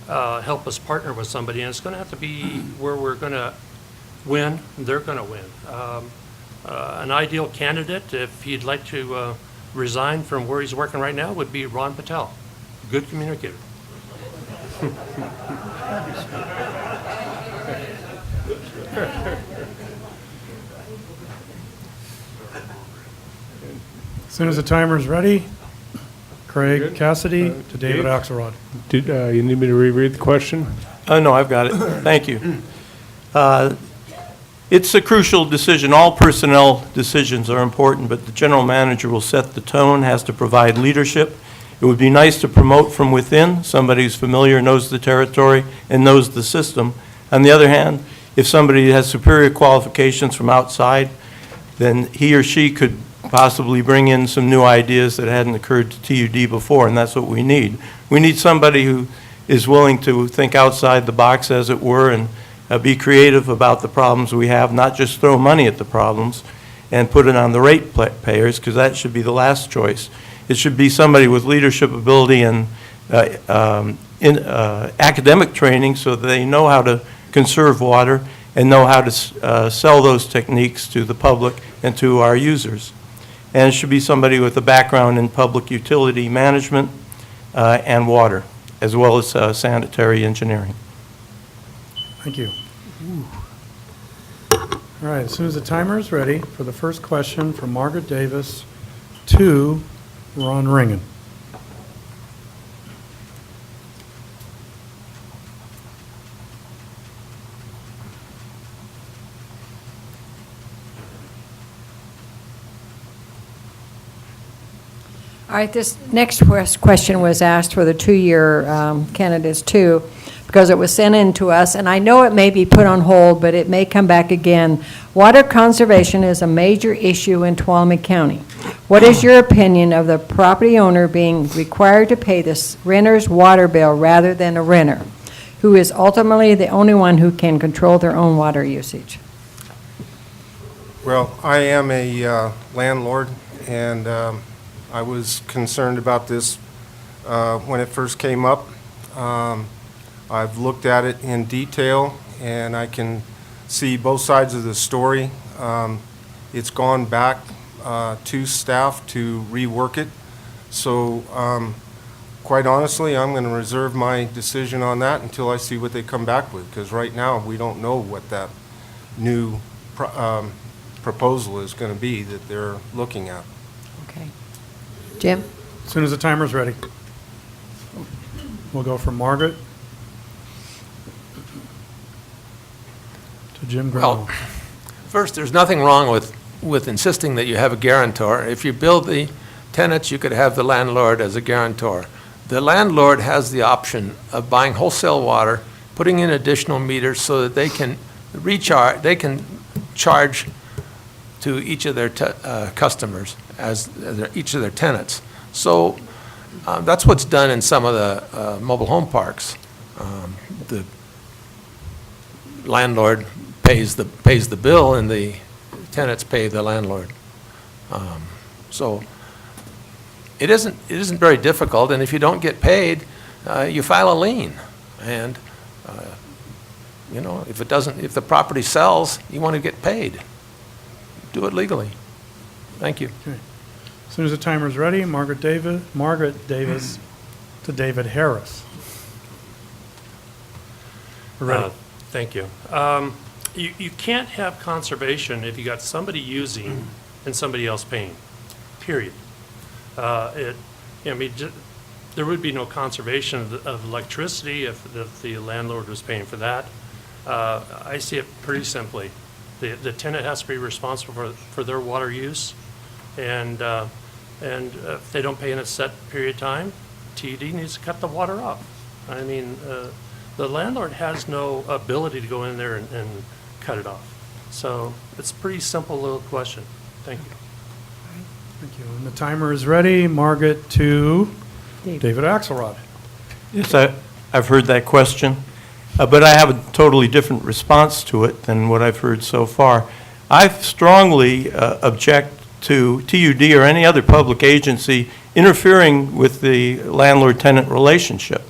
help us partner with somebody, and it's going to have to be where we're going to win, they're going to win. An ideal candidate, if he'd like to resign from where he's working right now, would be Ron Patel. Good communicator. As soon as the timer is ready, Craig Good. Cassidy to David Dave? Axelrod. Did you need me to reread the question? No, I've got it. Thank you. It's a crucial decision. All personnel decisions are important, but the general manager will set the tone, has to provide leadership. It would be nice to promote from within, somebody who's familiar, knows the territory, and knows the system. On the other hand, if somebody has superior qualifications from outside, then he or she could possibly bring in some new ideas that hadn't occurred to TUD before, and that's what we need. We need somebody who is willing to think outside the box, as it were, and be creative about the problems we have, not just throw money at the problems and put it on the rate payers, because that should be the last choice. It should be somebody with leadership ability and academic training so that they know how to conserve water and know how to sell those techniques to the public and to our users. And it should be somebody with a background in public utility management and water, as well as sanitary engineering. Thank you. All right, as soon as the timer is ready for the first question from Margaret Davis to Ron Ringen. All right, this next question was asked for the two-year candidates too, because it was sent in to us, and I know it may be put on hold, but it may come back again. Water conservation is a major issue in Tuolumne County. What is your opinion of the property owner being required to pay the renter's water bill rather than a renter, who is ultimately the only one who can control their own water usage? Well, I am a landlord, and I was concerned about this when it first came up. I've looked at it in detail, and I can see both sides of the story. It's gone back to staff to rework it. So quite honestly, I'm going to reserve my decision on that until I see what they come back with, because right now we don't know what that new proposal is going to be that they're looking at. Okay. Jim? As soon as the timer's ready. We'll go from Margaret to Jim Grell. Well, first, there's nothing wrong with insisting that you have a guarantor. If you build the tenants, you could have the landlord as a guarantor. The landlord has the option of buying wholesale water, putting in additional meters so that they can recharge, they can charge to each of their customers as each of their tenants. So that's what's done in some of the mobile home parks. The landlord pays the bill and the tenants pay the landlord. So it isn't very difficult, and if you don't get paid, you file a lien. And you know, if the property sells, you want to get paid. Do it legally. Thank you. Okay. As soon as the timer's ready, Margaret Davis to David Harris. We're ready. Thank you. You can't have conservation if you got somebody using and somebody else paying, period. There would be no conservation of electricity if the landlord was paying for that. I see it pretty simply. The tenant has to be responsible for their water use, and if they don't pay in a set period of time, TUD needs to cut the water off. I mean, the landlord has no ability to go in there and cut it off. So it's a pretty simple little question. Thank you. Thank you. And the timer is ready. Margaret to David Axelrod. Yes, I've heard that question, but I have a totally different response to it than what I've heard so far. I strongly object to TUD or any other public agency interfering with the landlord-tenant relationship.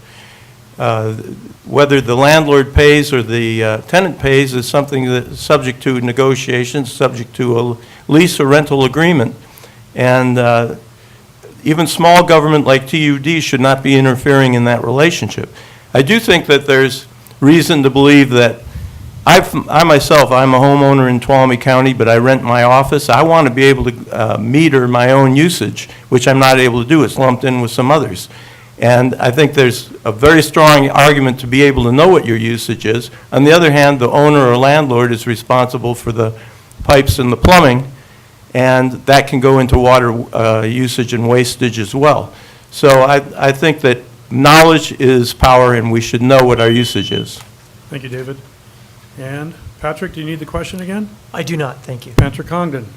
Whether the landlord pays or the tenant pays is something that's subject to negotiations, subject to a lease or rental agreement. And even small government like TUD should not be interfering in that relationship. I do think that there's reason to believe that I myself, I'm a homeowner in Tuolumne County, but I rent my office. I want to be able to meter my own usage, which I'm not able to do. It's lumped in with some others. And I think there's a very strong argument to be able to know what your usage is. On the other hand, the owner or landlord is responsible for the pipes and the plumbing, and that can go into water usage and wastage as well. So I think that knowledge is power, and we should know what our usage is. Thank you, David. And Patrick, do you need the question again? I do not, thank you. Patrick Congdon.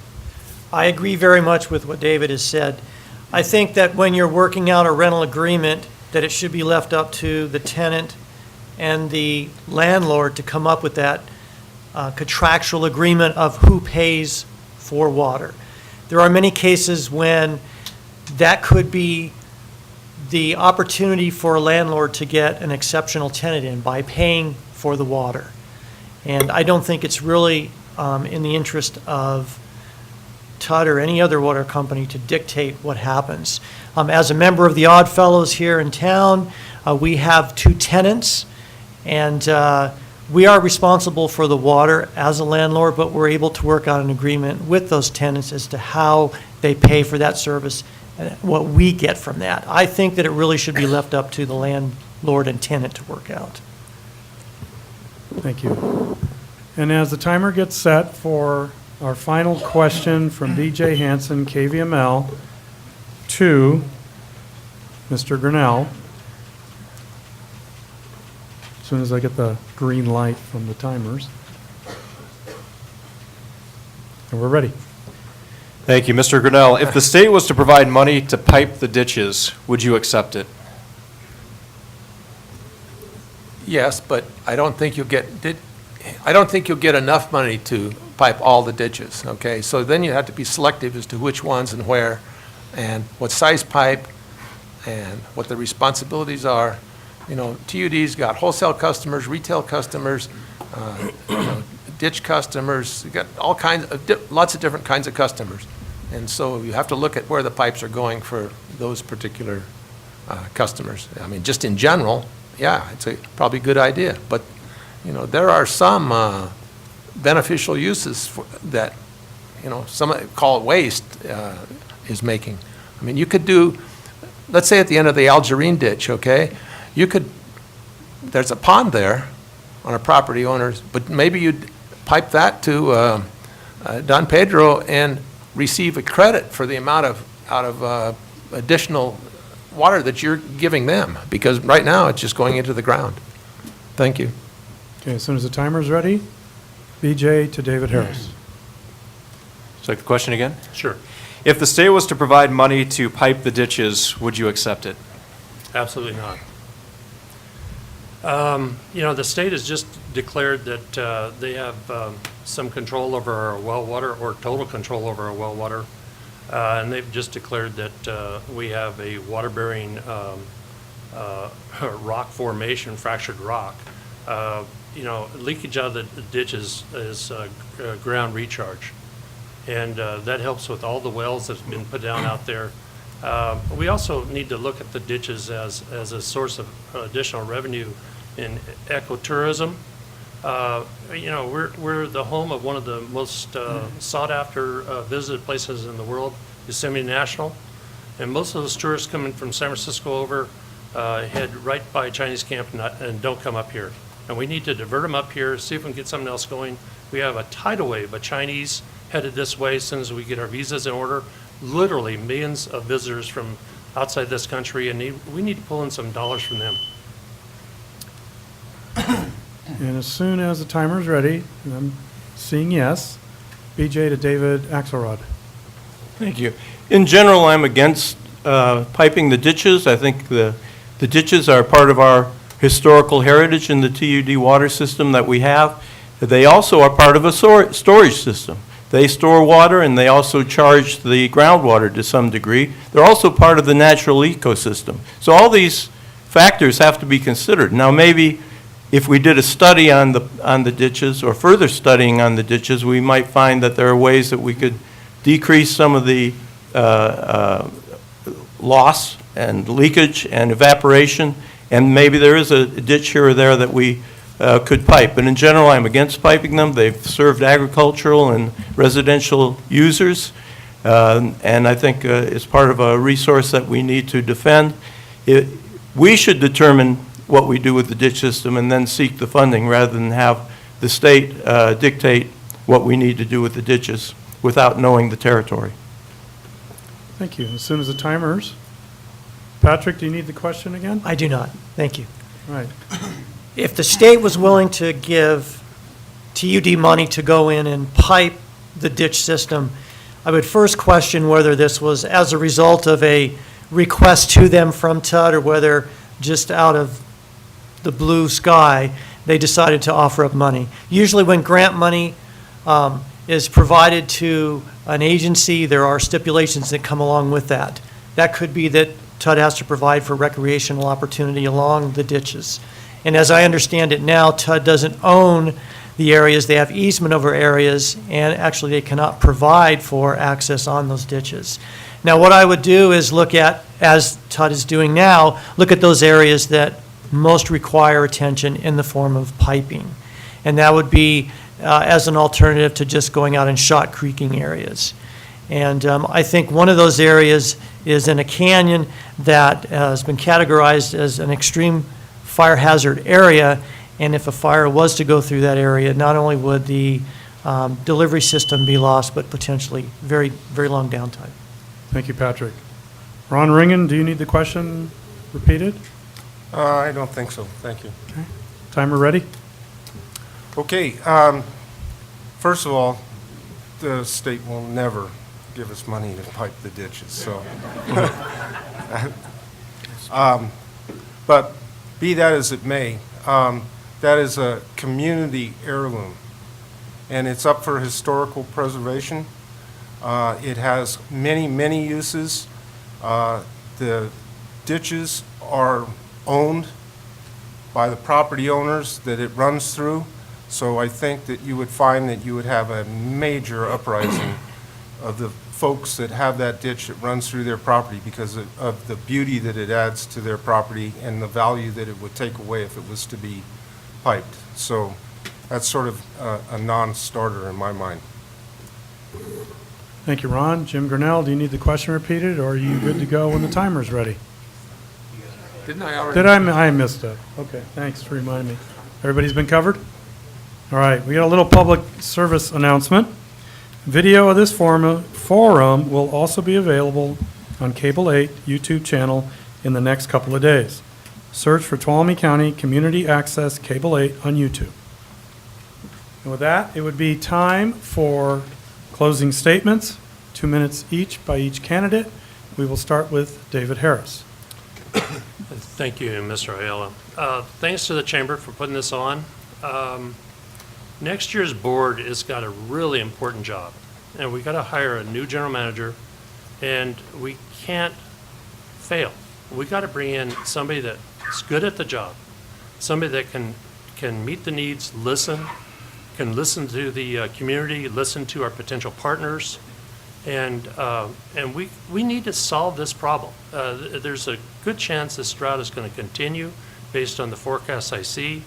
I agree very much with what David has said. I think that when you're working out a rental agreement, that it should be left up to the tenant and the landlord to come up with that contractual agreement of who pays for water. There are many cases when that could be the opportunity for a landlord to get an exceptional tenant in by paying for the water. And I don't think it's really in the interest of TUD or any other water company to dictate what happens. As a member of the Odd Fellows here in town, we have 2 tenants, and we are responsible for the water as a landlord, but we're able to work out an agreement with those tenants as to how they pay for that service and what we get from that. I think that it really should be left up to the landlord and tenant to work out. Thank you. And as the timer gets set for our final question from BJ Hansen, KVML, to Mr. Grinnell. As soon as I get the green light from the timers. And we're ready. Thank you, Mr. Grinnell. If the state was to provide money to pipe the ditches, would you accept it? Yes, but I don't think you'll get enough money to pipe all the ditches, okay? So then you have to be selective as to which ones and where, and what size pipe, and what the responsibilities are. You know, TUD's got wholesale customers, retail customers, ditch customers, you got all kinds of, lots of different kinds of customers. And so you have to look at where the pipes are going for those particular customers. I mean, just in general, yeah, it's probably a good idea. But, you know, there are some beneficial uses that, you know, some call it waste is making. I mean, you could do, let's say at the end of the Algerine ditch, okay, you could, there's a pond there on a property owner's, but maybe you'd pipe that to Don Pedro and receive a credit for the amount of additional water that you're giving them, because right now it's just going into the ground. Thank you. Okay, as soon as the timer's ready, BJ to David Harris. Would you like the question again? Sure. If the state was to provide money to pipe the ditches, would you accept it? Absolutely not. You know, the state has just declared that they have some control over our well water, or total control over our well water. And they've just declared that we have a water-bearing rock formation, fractured rock. You know, leakage out of the ditches is ground recharge. And that helps with all the wells that's been put down out there. We also need to look at the ditches as a source of additional revenue in ecotourism. You know, we're the home of one of the most sought-after visited places in the world, Yosemite National. And most of those tourists coming from San Francisco over head right by Chinese camp and don't come up here. And we need to divert them up here, see if we can get something else going. We have a tidal wave of Chinese headed this way as soon as we get our visas in order. Literally millions of visitors from outside this country, and we need to pull in some dollars from them. And as soon as the timer's ready, and I'm seeing yes, BJ to David Axelrod. Thank you. In general, I'm against piping the ditches. I think the ditches are part of our historical heritage in the TUD water system that we have. They also are part of a storage system. They store water, and they also charge the groundwater to some degree. They're also part of the natural ecosystem. So all these factors have to be considered. Now, maybe if we did a study on the ditches, or further studying on the ditches, we might find that there are ways that we could decrease some of the loss and leakage and evaporation, and maybe there is a ditch here or there that we could pipe. But in general, I'm against piping them. They've served agricultural and residential users, and I think it's part of a resource that we need to defend. We should determine what we do with the ditch system and then seek the funding, rather than have the state dictate what we need to do with the ditches without knowing the territory. Thank you. As soon as the timer's. Patrick, do you need the question again? I do not. Thank you. All right. If the state was willing to give TUD money to go in and pipe the ditch system, I would first question whether this was as a result of a request to them from TUD or whether just out of the blue sky, they decided to offer up money. Usually when grant money is provided to an agency, there are stipulations that come along with that. That could be that TUD has to provide for recreational opportunity along the ditches. And as I understand it now, TUD doesn't own the areas, they have easement over areas, and actually they cannot provide for access on those ditches. Now what I would do is look at, as TUD is doing now, look at those areas that most require attention in the form of piping. And that would be as an alternative to just going out and shot creeking areas. And I think one of those areas is in a canyon that has been categorized as an extreme fire hazard area. And if a fire was to go through that area, not only would the delivery system be lost, but potentially very, very long downtime. Thank you, Patrick. Ron Ringen, do you need the question repeated? I don't think so. Thank you. Okay. Timer ready? Okay. First of all, the state will never give us money to pipe the ditches, so. But be that as it may, that is a community heirloom, and it's up for historical preservation. It has many, many uses. The ditches are owned by the property owners that it runs through, so I think that you would find that you would have a major uprising of the folks that have that ditch that runs through their property because of the beauty that it adds to their property and the value that it would take away if it was to be piped. So that's sort of a non-starter in my mind. Thank you, Ron. Jim Grinnell, do you need the question repeated, or are you good to go when the timer's ready? Didn't I already? Did I missed it? Okay, thanks for reminding me. Everybody's been covered? All right, we got a little public service announcement. Video of this forum will also be available on Cable 8 YouTube channel in the next couple of days. Search for Tuolumne County Community Access Cable 8 on YouTube. And with that, it would be time for closing statements, 2 minutes each by each candidate. We will start with David Harris. Thank you, Mr. Ayala. Thanks to the Chamber for putting this on. Next year's board has got a really important job, and we got to hire a new general manager, and we can't fail. We got to bring in somebody that's good at the job, somebody that can meet the needs, can listen to the community, listen to our potential partners, and we need to solve this problem. There's a good chance this drought is going to continue based on the forecasts I see,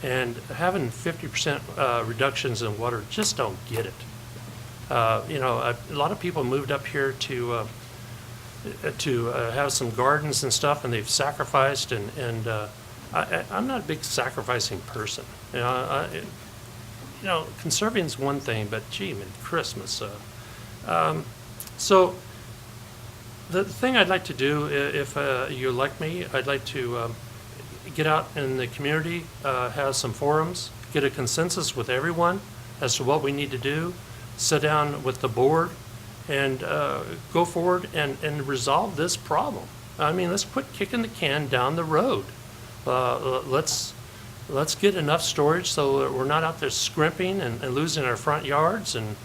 and having 50% reductions in water, just don't get it. A lot of people moved up here to have some gardens and stuff, and they've sacrificed, and I'm not a big sacrificing person. Conserving is one thing, but gee, man, Christmas. So the thing I'd like to do, if you elect me, I'd like to get out in the community, have some forums, get a consensus with everyone as to what we need to do, sit down with the board, and go forward and resolve this problem. I mean, let's quit kicking the can down the road. Let's get enough storage so that we're not out there scrimping and losing our front yards and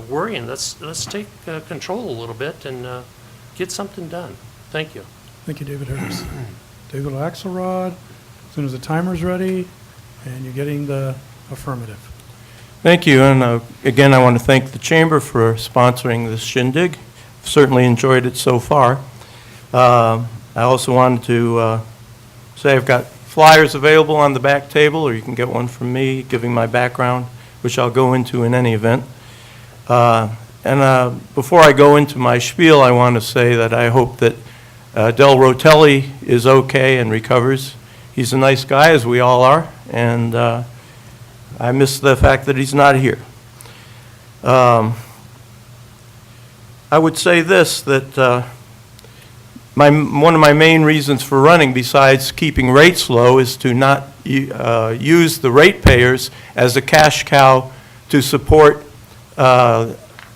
worrying. Let's take control a little bit and get something done. Thank you. Thank you, David Harris. David Axelrod, as soon as the timer's ready, and you're getting the affirmative. Thank you, and again, I want to thank the Chamber for sponsoring this shindig. I've certainly enjoyed it so far. I also wanted to say I've got flyers available on the back table, or you can get one from me giving my background, which I'll go into in any event. Before I go into my spiel, I want to say that I hope that Del Rotelli is okay and recovers. He's a nice guy, as we all are, and I miss the fact that he's not here. I would say this, that one of my main reasons for running, besides keeping rates low, is to not use the ratepayers as a cash cow to support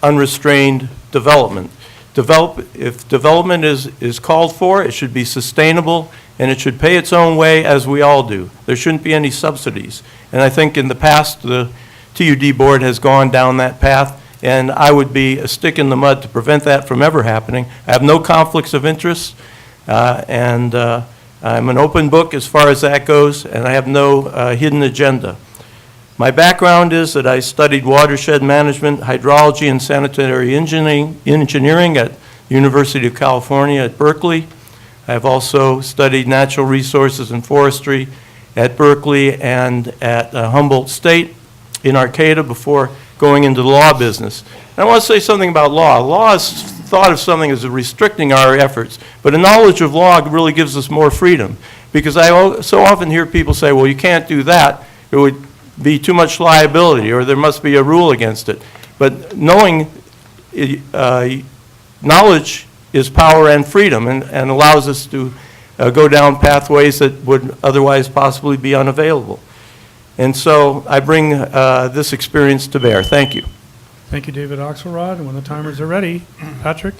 unrestrained development. If development is called for, it should be sustainable, and it should pay its own way, as we all do. There shouldn't be any subsidies. And I think in the past, the TUD board has gone down that path, and I would be a stick in the mud to prevent that from ever happening. I have no conflicts of interest, and I'm an open book as far as that goes, and I have no hidden agenda. My background is that I studied watershed management, hydrology, and sanitary engineering at the University of California at Berkeley. I've also studied natural resources and forestry at Berkeley and at Humboldt State in Arcata before going into the law business. And I want to say something about law. Law is thought of something as restricting our efforts, but a knowledge of law really gives us more freedom, because I so often hear people say, well, you can't do that. It would be too much liability, or there must be a rule against it. But knowledge is power and freedom, and allows us to go down pathways that would otherwise possibly be unavailable. And so I bring this experience to bear. Thank you. Thank you, David Axelrod. And when the timers are ready, Patrick?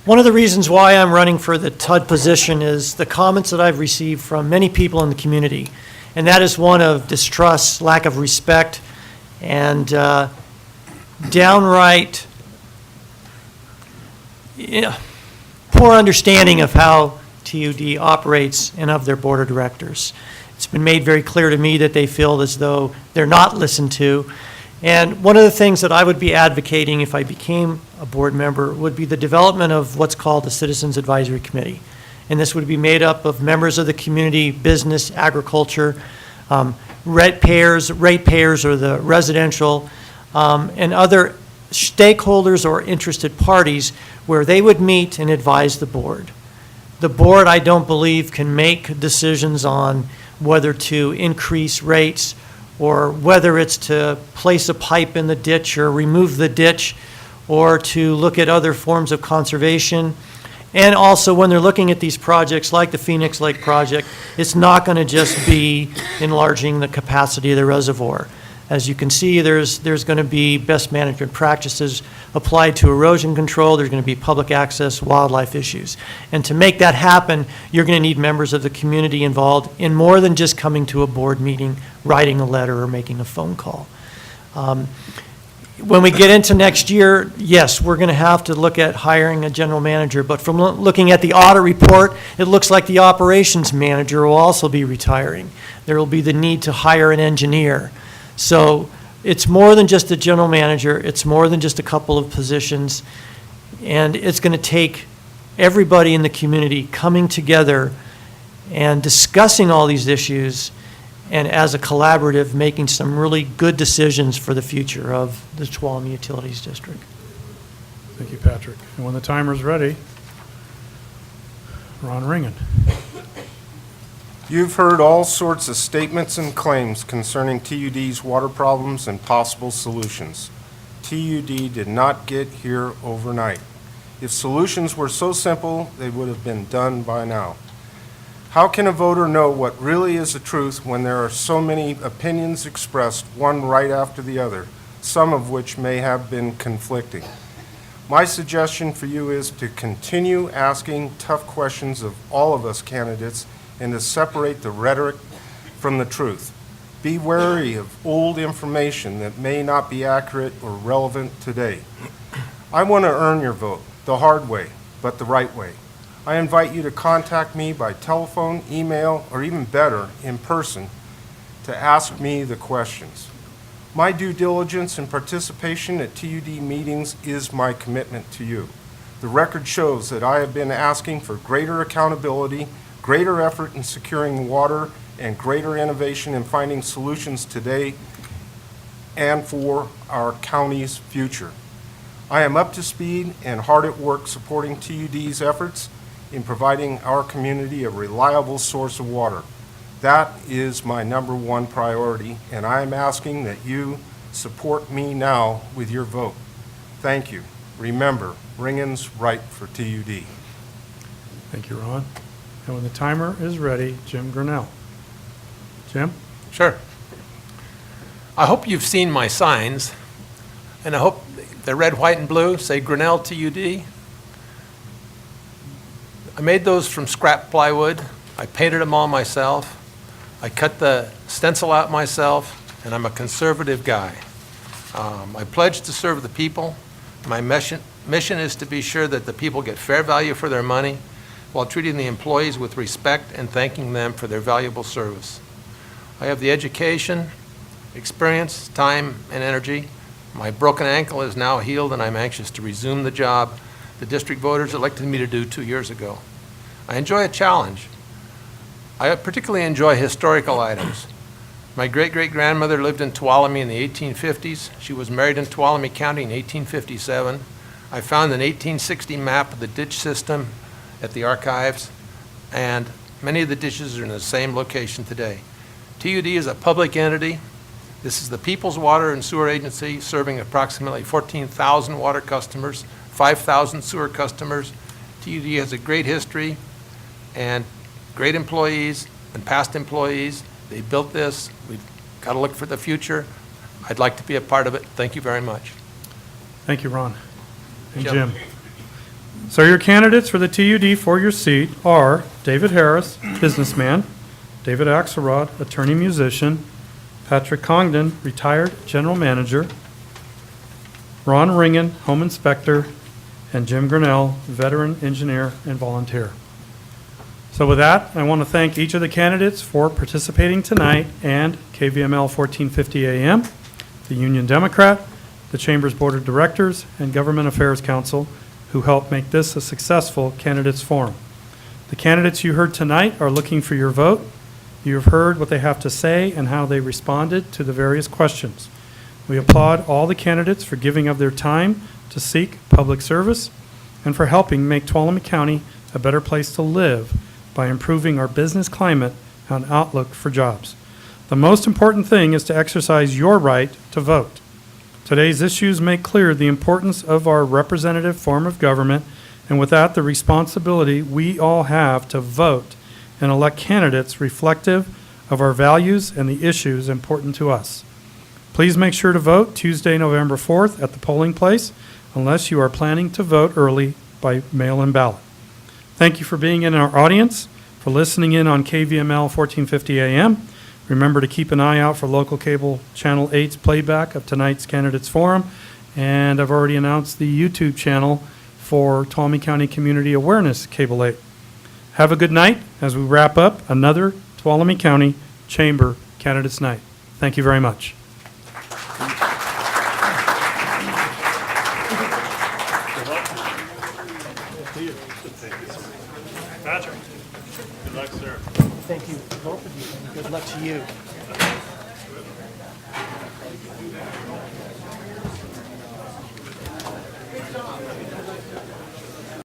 One of the reasons why I'm running for the TUD position is the comments that I've received from many people in the community. And that is one of distrust, lack of respect, and downright poor understanding of how TUD operates and of their board of directors. It's been made very clear to me that they feel as though they're not listened to. And one of the things that I would be advocating if I became a board member would be the development of what's called the Citizens Advisory Committee. And this would be made up of members of the community, business, agriculture, ratepayers or the residential, and other stakeholders or interested parties where they would meet and advise the board. The board, I don't believe, can make decisions on whether to increase rates or whether it's to place a pipe in the ditch or remove the ditch or to look at other forms of conservation. And also, when they're looking at these projects like the Phoenix Lake project, it's not going to just be enlarging the capacity of the reservoir. As you can see, there's going to be best management practices applied to erosion control. There's going to be public access, wildlife issues. And to make that happen, you're going to need members of the community involved in more than just coming to a board meeting, writing a letter, or making a phone call. When we get into next year, yes, we're going to have to look at hiring a general manager, but from looking at the audit report, it looks like the operations manager will also be retiring. There will be the need to hire an engineer. So it's more than just a general manager, it's more than just a couple of positions, and it's going to take everybody in the community coming together and discussing all these issues, and as a collaborative, making some really good decisions for the future of the Tuolumne Utilities District. Thank you, Patrick. And when the timer's ready, Ron Ringen. You've heard all sorts of statements and claims concerning TUD's water problems and possible solutions. TUD did not get here overnight. If solutions were so simple, they would have been done by now. How can a voter know what really is the truth when there are so many opinions expressed, one right after the other, some of which may have been conflicting? My suggestion for you is to continue asking tough questions of all of us candidates and to separate the rhetoric from the truth. Be wary of old information that may not be accurate or relevant today. I want to earn your vote, the hard way, but the right way. I invite you to contact me by telephone, email, or even better, in person, to ask me the questions. My due diligence and participation at TUD meetings is my commitment to you. The record shows that I have been asking for greater accountability, greater effort in securing water, and greater innovation in finding solutions today and for our county's future. I am up to speed and hard at work supporting TUD's efforts in providing our community a reliable source of water. That is my #1 priority, and I am asking that you support me now with your vote. Thank you. Remember, Ringen's right for TUD. Thank you, Ron. And when the timer is ready, Jim Grinnell. Jim? Sure. I hope you've seen my signs, and I hope they're red, white, and blue, say Grinnell TUD. I made those from scrap plywood. I painted them all myself. I cut the stencil out myself, and I'm a conservative guy. I pledge to serve the people. My mission is to be sure that the people get fair value for their money while treating the employees with respect and thanking them for their valuable service. I have the education, experience, time, and energy. My broken ankle is now healed, and I'm anxious to resume the job the district voters elected me to do 2 years ago. I enjoy a challenge. I particularly enjoy historical items. My great-great-grandmother lived in Tuolumne in the 1850s. She was married in Tuolumne County in 1857. I found an 1860 map of the ditch system at the archives, and many of the ditches are in the same location today. TUD is a public entity. This is the People's Water and Sewer Agency, serving approximately 14,000 water customers, 5,000 sewer customers. TUD has a great history and great employees and past employees. They built this. We've got to look for the future. I'd like to be a part of it. Thank you very much. Thank you, Ron. And Jim. Jim. So your candidates for the TUD for your seat are David Harris, businessman, David Axelrod, attorney musician, Patrick Congdon, retired general manager, Ron Ringen, home inspector, and Jim Grinnell, veteran engineer and volunteer. So with that, I want to thank each of the candidates for participating tonight and KVML 1450 AM, the Union Democrat, the Chamber's Board of Directors, and Government Affairs Council, who helped make this a successful candidates forum. The candidates you heard tonight are looking for your vote. You have heard what they have to say and how they responded to the various questions. We applaud all the candidates for giving of their time to seek public service and for helping make Tuolumne County a better place to live by improving our business climate and outlook for jobs. The most important thing is to exercise your right to vote. Today's issues make clear the importance of our representative form of government, and with that, the responsibility we all have to vote and elect candidates reflective of our values and the issues important to us. Please make sure to vote Tuesday, November 4th at the polling place, unless you are planning to vote early by mail-in ballot. Thank you for being in our audience, for listening in on KVML 1450 AM. Remember to keep an eye out for local cable Channel 8's playback of tonight's candidates forum, and I've already announced the YouTube channel for Tuolumne County Community Awareness Cable 8. Have a good night as we wrap up another Tuolumne County Chamber Candidates Night. Thank you very much. Patrick. Good luck, sir. Thank you, both of you, and good luck to you.